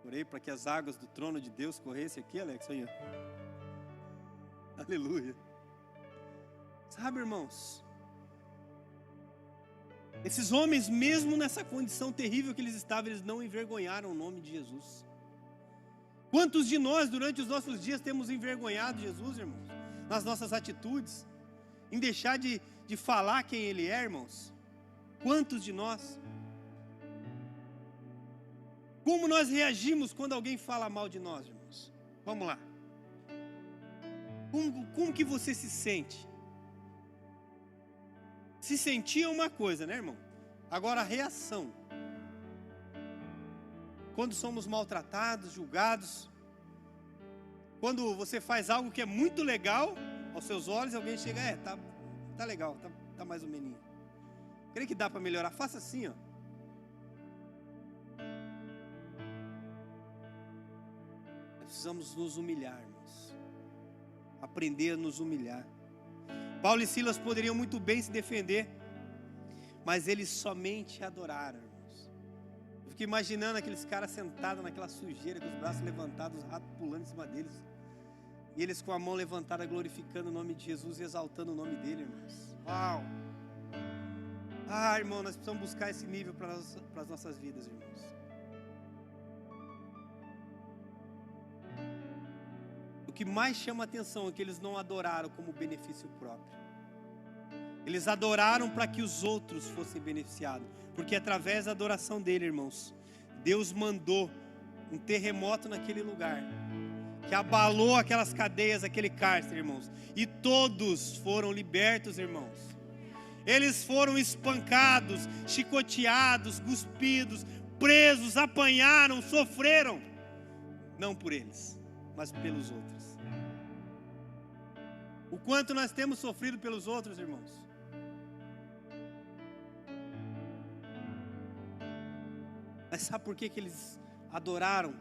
Orei para que as águas do trono de Deus corressem aqui, Alex. Aí, ó. Aleluia. Sabe, irmãos, esses homens, mesmo nessa condição terrível que eles estavam, eles não envergonharam o nome de Jesus. Quantos de nós, durante os nossos dias, temos envergonhado Jesus, irmãos? Nas nossas atitudes, em deixar de falar quem Ele é, irmãos? Quantos de nós? Como nós reagimos quando alguém fala mal de nós, irmãos? Vamos lá. Como que você se sente? Se sentir é uma coisa, né, irmão? Agora a reação. Quando somos maltratados, julgados, quando você faz algo que é muito legal aos seus olhos, alguém chega, tá legal, tá mais ou menos. Creio que dá para melhorar. Faça assim, ó. Nós precisamos nos humilhar, irmãos. Aprender a nos humilhar. Paulo e Silas poderiam muito bem se defender, mas eles somente adoraram, irmãos. Eu fico imaginando aqueles caras sentados naquela sujeira, com os braços levantados, os ratos pulando em cima deles. E eles com a mão levantada, glorificando o nome de Jesus e exaltando o nome dele, irmãos. Uau! Ah, irmão, nós precisamos buscar esse nível para as nossas vidas, irmãos. O que mais chama a atenção é que eles não adoraram como benefício próprio. Eles adoraram para que os outros fossem beneficiados. Porque através da adoração dele, irmãos, Deus mandou um terremoto naquele lugar, que abalou aquelas cadeias, aquele cárcere, irmãos. E todos foram libertos, irmãos. Eles foram espancados, chicoteados, cuspidos, presos, apanharam, sofreram. Não por eles, mas pelos outros. O quanto nós temos sofrido pelos outros, irmãos. Mas sabe por que eles adoraram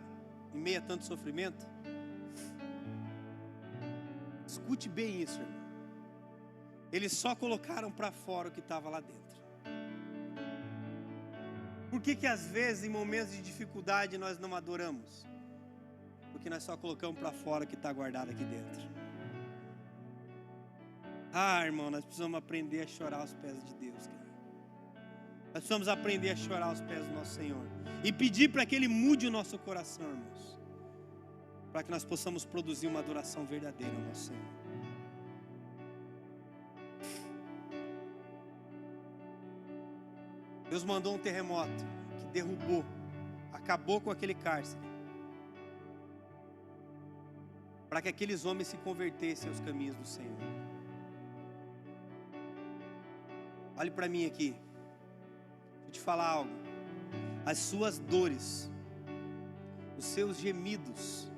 em meio a tanto sofrimento? Escute bem isso, irmão. Eles só colocaram para fora o que estava lá dentro. Por que às vezes em momentos de dificuldade nós não adoramos? Porque nós só colocamos para fora o que está guardado aqui dentro. Ah, irmão, nós precisamos aprender a chorar aos pés de Deus, cara. Nós precisamos aprender a chorar aos pés do nosso Senhor. E pedir para que Ele mude o nosso coração, irmãos. Para que nós possamos produzir uma adoração verdadeira ao nosso Senhor. Deus mandou um terremoto que derrubou, acabou com aquele cárcere. Para que aqueles homens se convertessem aos caminhos do Senhor. Olhe para mim aqui. Vou te falar algo. As suas dores, os seus gemidos,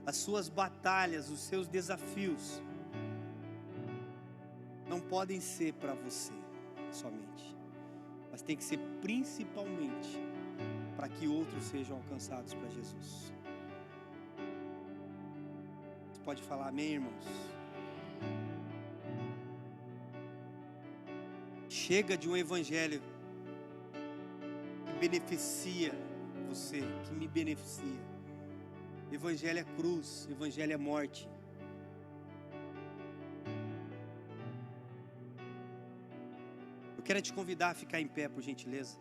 as suas batalhas, os seus desafios, não podem ser para você somente, mas tem que ser principalmente para que outros sejam alcançados para Jesus. Você pode falar amém, irmãos? Chega de um evangelho que beneficia você, que me beneficia. Evangelho é cruz, evangelho é morte. Eu quero te convidar a ficar em pé, por gentileza.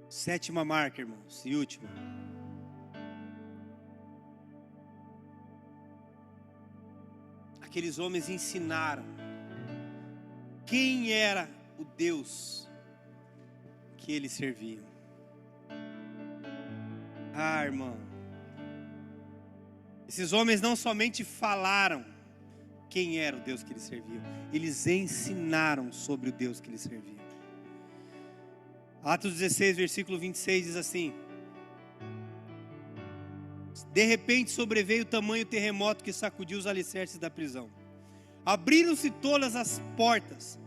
Sétima marca, irmãos, e última. Aqueles homens ensinaram quem era o Deus que eles serviam. Ah, irmão, esses homens não somente falaram quem era o Deus que eles serviam, eles ensinaram sobre o Deus que eles serviam. Atos 16, versículo 26 diz assim: de repente sobreveio tamanho terremoto que sacudiu os alicerces da prisão. Abriram-se todas as portas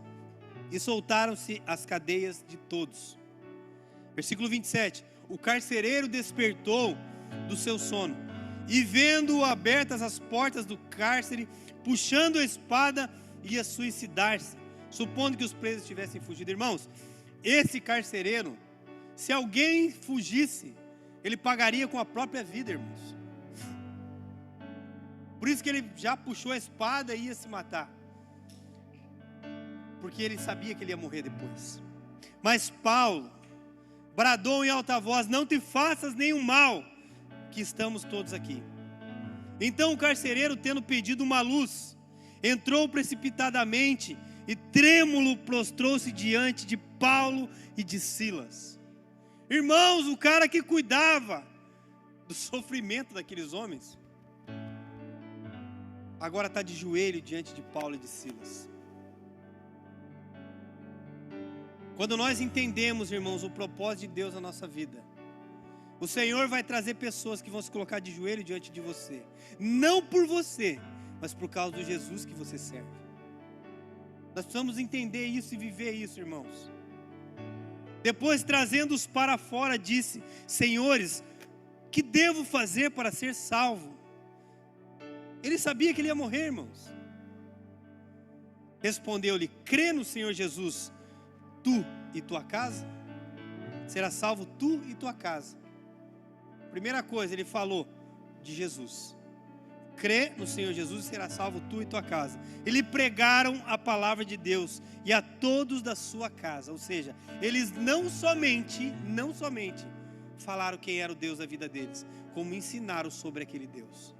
e soltaram-se as cadeias de todos. Versículo 27. O carcereiro despertou do seu sono e, vendo abertas as portas do cárcere, puxando a espada, ia suicidar-se, supondo que os presos tivessem fugido. Irmãos, esse carcereiro, se alguém fugisse, ele pagaria com a própria vida, irmãos. Por isso que ele já puxou a espada e ia se matar, porque ele sabia que ele ia morrer depois. Mas Paulo bradou em alta voz: não te faças nenhum mal, que estamos todos aqui. Então o carcereiro, tendo pedido uma luz, entrou precipitadamente e trêmulo prostrou-se diante de Paulo e de Silas. Irmãos, o cara que cuidava do sofrimento daqueles homens, agora está de joelho diante de Paulo e de Silas. Quando nós entendemos, irmãos, o propósito de Deus na nossa vida, o Senhor vai trazer pessoas que vão se colocar de joelho diante de você, não por você, mas por causa do Jesus que você serve. Nós precisamos entender isso e viver isso, irmãos. Depois, trazendo-os para fora, disse: Senhores, que devo fazer para ser salvo? Ele sabia que ele ia morrer, irmãos. Respondeu-lhe: crê no Senhor Jesus, tu e tua casa, será salvo tu e tua casa. Primeira coisa, ele falou de Jesus. Crê no Senhor Jesus e será salvo tu e tua casa. Eles pregaram a palavra de Deus e a todos da sua casa. Ou seja, eles não somente falaram quem era o Deus da vida deles, como ensinaram sobre aquele Deus.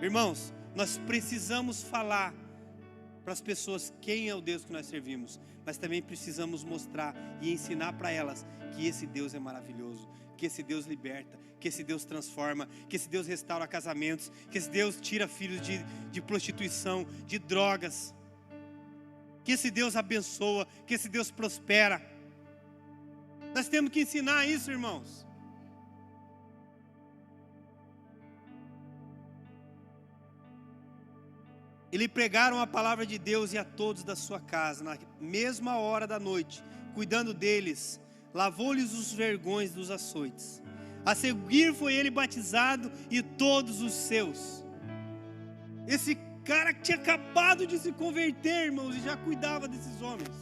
Irmãos, nós precisamos falar para as pessoas quem é o Deus que nós servimos, mas também precisamos mostrar e ensinar para elas que esse Deus é maravilhoso, que esse Deus liberta, que esse Deus transforma, que esse Deus restaura casamentos, que esse Deus tira filhos de prostituição, de drogas, que esse Deus abençoa, que esse Deus prospera. Nós temos que ensinar isso, irmãos. Eles pregaram a palavra de Deus e a todos da sua casa, na mesma hora da noite, cuidando deles, lavou-lhes os vergões dos açoites. A seguir foi ele batizado e todos os seus. Esse cara que tinha acabado de se converter, irmãos, e já cuidava desses homens.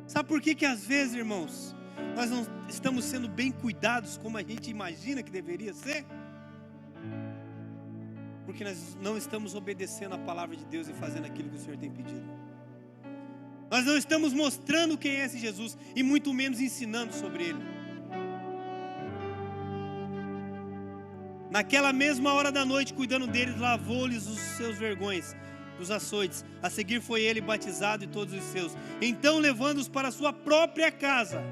Sabe por que às vezes, irmãos, nós não estamos sendo bem cuidados como a gente imagina que deveria ser? Porque nós não estamos obedecendo a palavra de Deus e fazendo aquilo que o Senhor tem pedido. Nós não estamos mostrando quem é esse Jesus e muito menos ensinando sobre ele. Naquela mesma hora da noite, cuidando deles, lavou-lhes os seus vergões dos açoites. A seguir foi ele batizado e todos os seus. Então, levando-os para a sua própria casa,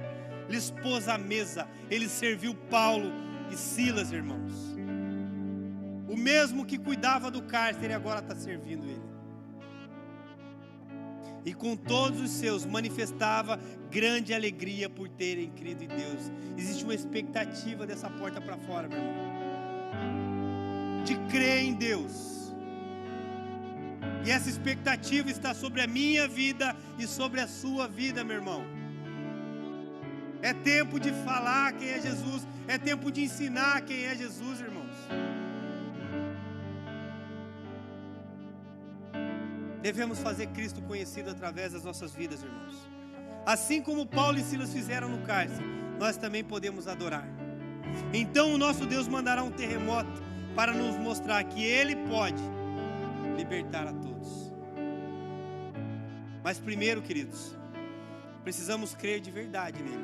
lhes pôs à mesa. Ele serviu Paulo e Silas, irmãos. O mesmo que cuidava do cárcere agora está servindo ele. E com todos os seus manifestava grande alegria por terem crido em Deus. Existe uma expectativa dessa porta para fora, meu irmão, de crer em Deus. E essa expectativa está sobre a minha vida e sobre a sua vida, meu irmão. É tempo de falar quem é Jesus. É tempo de ensinar quem é Jesus, irmãos. Devemos fazer Cristo conhecido através das nossas vidas, irmãos. Assim como Paulo e Silas fizeram no cárcere, nós também podemos adorar. Então o nosso Deus mandará um terremoto para nos mostrar que Ele pode libertar a todos. Mas primeiro, queridos, precisamos crer de verdade nele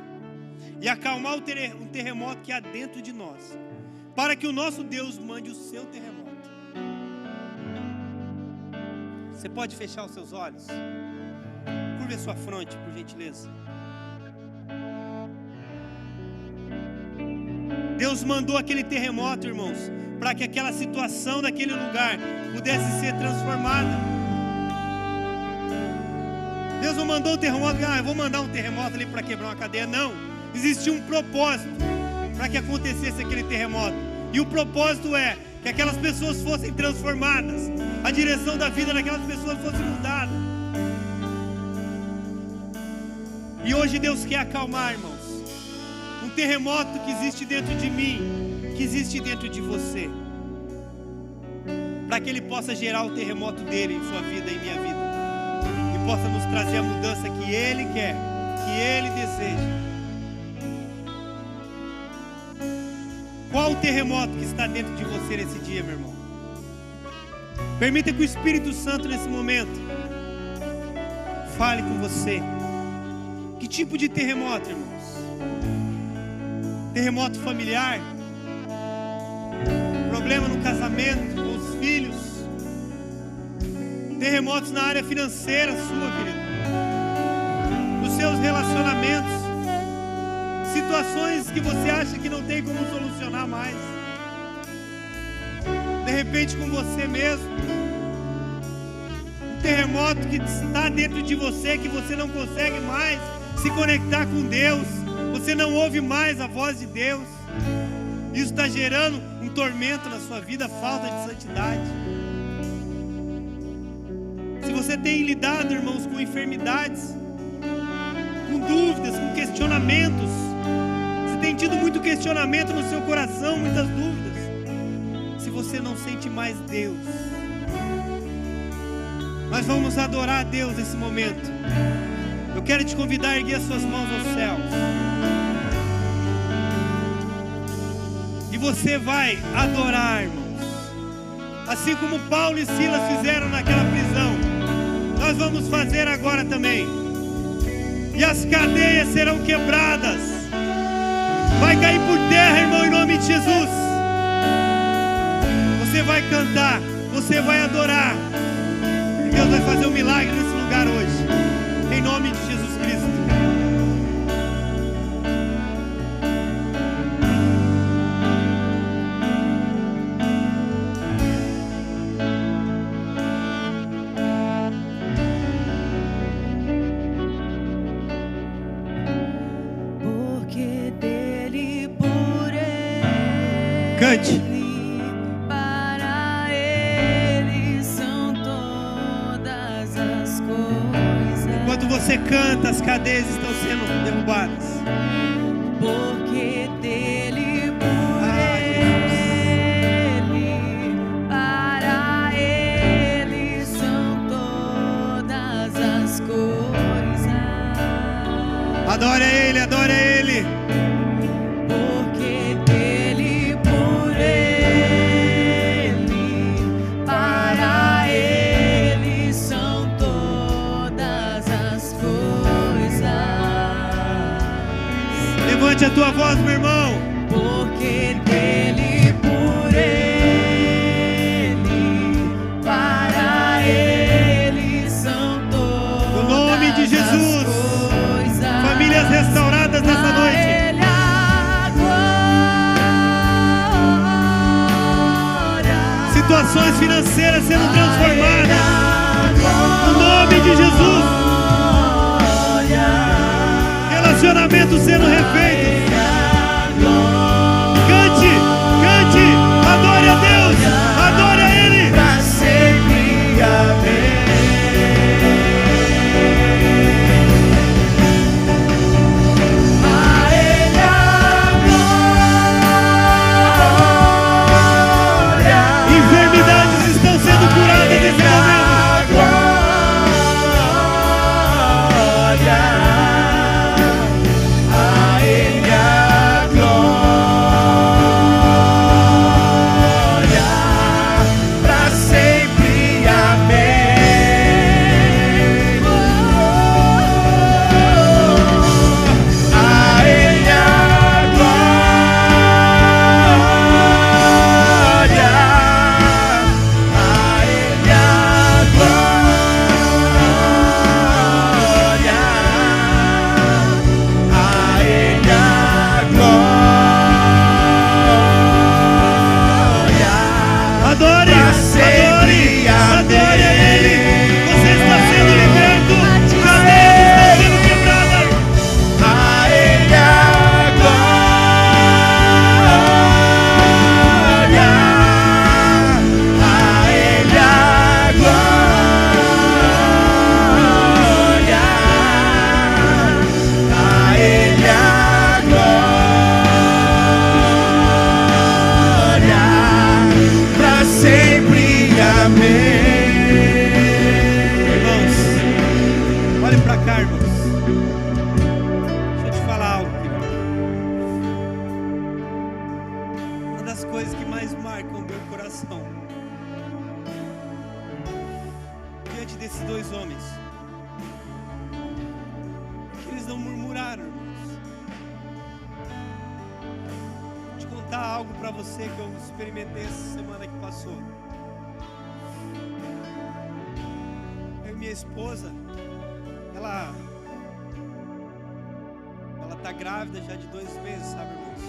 e acalmar um terremoto que há dentro de nós, para que o nosso Deus mande o seu terremoto. Você pode fechar os seus olhos? Curve a sua fronte, por gentileza. Deus mandou aquele terremoto, irmãos, para que aquela situação daquele lugar pudesse ser transformada. Deus não mandou um terremoto, eu vou mandar um terremoto ali para quebrar uma cadeia. Não, existia um propósito para que acontecesse aquele terremoto. E o propósito é que aquelas pessoas fossem transformadas, a direção da vida daquelas pessoas fosse mudada. E hoje Deus quer acalmar, irmãos, um terremoto que existe dentro de mim, que existe dentro de você, para que Ele possa gerar o terremoto dele em sua vida e em minha vida, e possa nos trazer a mudança que Ele quer, que Ele deseja. Qual o terremoto que está dentro de você nesse dia, meu irmão? Permita que o Espírito Santo nesse momento fale com você. Que tipo de terremoto, irmãos? Terremoto familiar? Problema no casamento, com os filhos? Terremotos na área financeira sua, querido? Nos seus relacionamentos? Situações que você acha que não tem como solucionar mais. De repente com você mesmo. Um terremoto que está dentro de você, que você não consegue mais se conectar com Deus. Você não ouve mais a voz de Deus. Isso está gerando um tormento na sua vida, falta de santidade. Se você tem lidado, irmãos, com enfermidades, com dúvidas, com questionamentos. Você tem tido muito questionamento no seu coração, muitas dúvidas. Se você não sente mais Deus, nós vamos adorar a Deus nesse momento. Eu quero te convidar a erguer as suas mãos aos céus. E você vai adorar, irmãos. Assim como Paulo e Silas fizeram naquela prisão, nós vamos fazer agora também. E as cadeias serão quebradas. Vai cair por terra, irmão, em nome de Jesus. Você vai cantar, você vai adorar. E Deus vai fazer um milagre nesse lugar hoje. Em nome de Jesus Cristo. Porque dele, por ele, Cante. para ele são todas as coisas. Enquanto você canta, as cadeias estão sendo derrubadas. Porque dele, por ele, para ele são todas as coisas. Adore a Ele, adore a Ele. Porque dele, por ele, para ele são todas as coisas. Levante a tua voz, meu irmão. Porque dele, por ele, para ele são todas No nome de Jesus. as coisas. Famílias restauradas nessa A noite. ele a glória. Situações financeiras sendo A ele transformadas. a No nome de Jesus. glória. Relacionamentos sendo refeitos. A glória. Cante, cante. Adore a Deus. Adore a Ele. Pra sempre, amém. A ele a glória. Enfermidades estão sendo curadas nesse momento. A ele a glória. Pra sempre, amém. A ele a glória. A ele a glória. A ele a glória. Adore, adore, adore a Ele. Você está sendo liberto. Cadeias estão sendo quebradas. A ele a glória. A ele a glória. A ele a glória. Pra sempre, amém. Irmãos, olhem para cá, irmãos. Deixa eu te falar algo, querido. Uma das coisas que mais marcam o meu coração diante desses dois homens, que eles não murmuraram, irmãos. Vou te contar algo para você que eu experimentei essa semana que passou. Eu e minha esposa, ela tá grávida já de 2 meses, sabe, irmãos?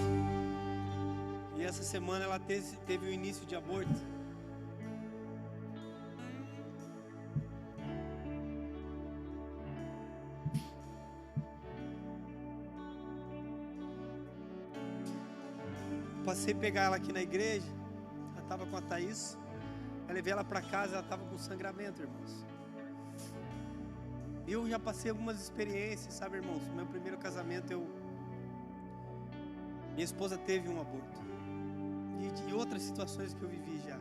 E essa semana ela teve o início de aborto. Passei a pegar ela aqui na igreja. Ela estava com a Thaís. Eu levei ela para casa, ela estava com sangramento, irmãos. Eu já passei algumas experiências, sabe, irmãos? No meu primeiro casamento, minha esposa teve um aborto. E de outras situações que eu vivi já.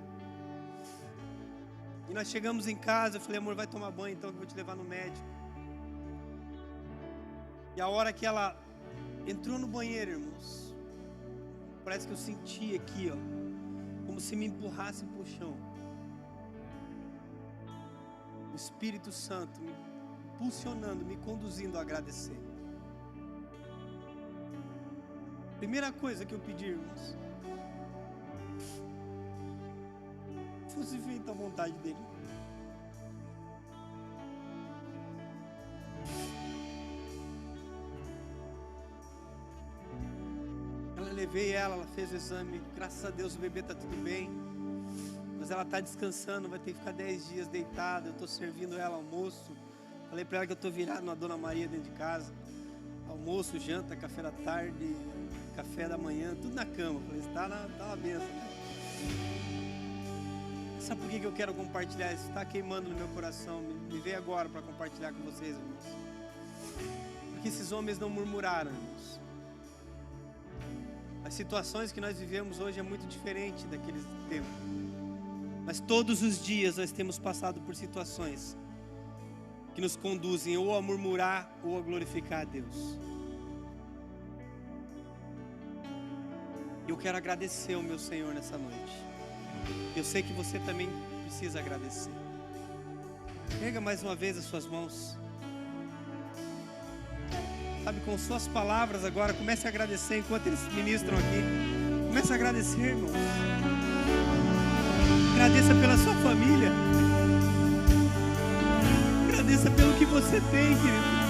E nós chegamos em casa, eu falei, amor, vai tomar banho então, que eu vou te levar no médico. E a hora que ela entrou no banheiro, irmãos, parece que eu senti aqui, ó, como se me empurrasse pro chão. O Espírito Santo me impulsionando, me conduzindo a agradecer. Primeira coisa que eu pedi, irmãos, fosse feita a vontade dele. Levei ela fez o exame, graças a Deus o bebê está tudo bem, mas ela está descansando, vai ter que ficar 10 dias deitada. Eu estou servindo ela almoço, falei para ela que eu estou virado na Dona Maria dentro de casa, almoço, janta, café da tarde, café da manhã, tudo na cama. Falei, está uma benção, né? Sabe por que eu quero compartilhar isso? Está queimando no meu coração, me veio agora para compartilhar com vocês, irmãos, porque esses homens não murmuraram, irmãos. As situações que nós vivemos hoje é muito diferente daqueles tempos. Mas todos os dias nós temos passado por situações que nos conduzem ou a murmurar ou a glorificar a Deus. Eu quero agradecer ao meu Senhor nessa noite. Eu sei que você também precisa agradecer. Erga mais uma vez as suas mãos. Sabe, com suas palavras agora, comece a agradecer enquanto eles ministram aqui. Comece a agradecer, irmãos. Agradeça pela sua família. Agradeça pelo que você tem, querido.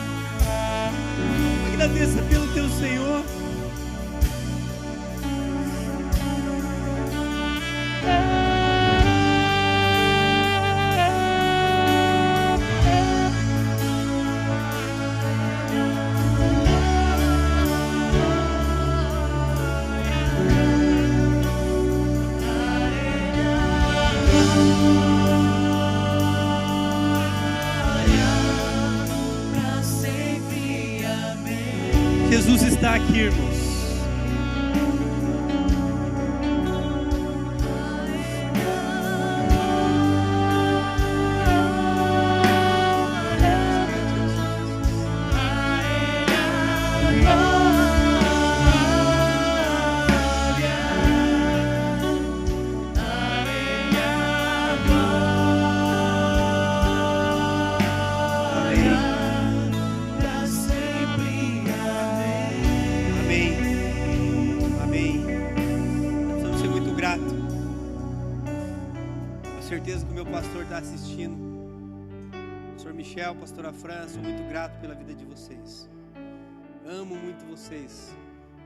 Agradeça pelo teu Senhor. Jesus está aqui, irmãos. Certeza que o meu pastor está assistindo. Pastor Michel, pastora Fran, sou muito grato pela vida de vocês. Amo muito vocês,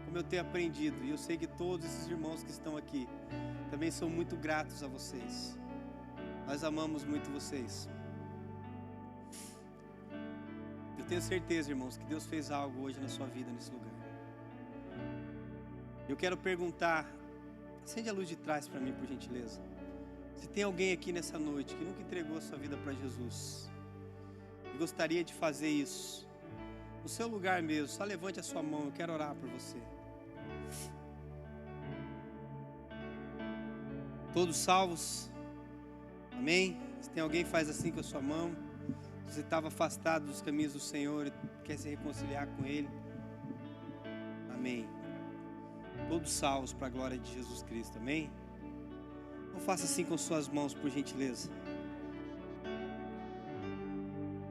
como eu tenho aprendido. E eu sei que todos esses irmãos que estão aqui também são muito gratos a vocês. Nós amamos muito vocês. Eu tenho certeza, irmãos, que Deus fez algo hoje na sua vida, nesse lugar. Eu quero perguntar, acende a luz de trás para mim, por gentileza. Se tem alguém aqui nessa noite que nunca entregou a sua vida para Jesus e gostaria de fazer isso, no seu lugar mesmo, só levante a sua mão, eu quero orar por você. Todos salvos? Amém? Se tem alguém, faz assim com a sua mão. Se você estava afastado dos caminhos do Senhor e quer se reconciliar com Ele, amém. Todos salvos para a glória de Jesus Cristo, amém? Não faça assim com suas mãos, por gentileza.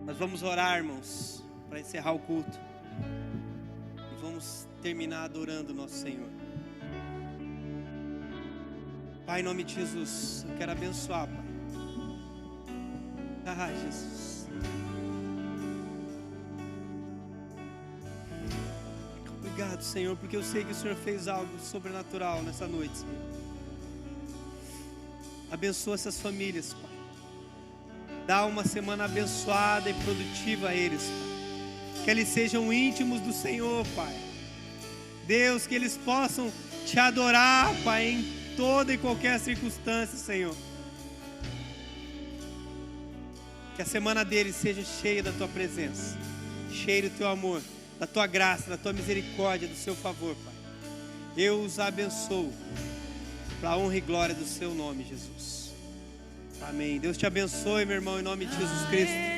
Nós vamos orar, irmãos, para encerrar o culto. E vamos terminar adorando o nosso Senhor. Pai, em nome de Jesus, eu quero abençoar, Pai. Ah, Jesus. Obrigado, Senhor, porque eu sei que o Senhor fez algo sobrenatural nessa noite, Senhor. Abençoa essas famílias, Pai. Dá uma semana abençoada e produtiva a eles, Pai. Que eles sejam íntimos do Senhor, Pai. Deus, que eles possam Te adorar, Pai, em toda e qualquer circunstância, Senhor. Que a semana deles seja cheia da tua presença, cheia do teu amor, da tua graça, da tua misericórdia, do seu favor, Pai. Eu os abençoo, para a honra e glória do seu nome, Jesus. Amém. Deus te abençoe, meu irmão, em nome de Jesus Cristo.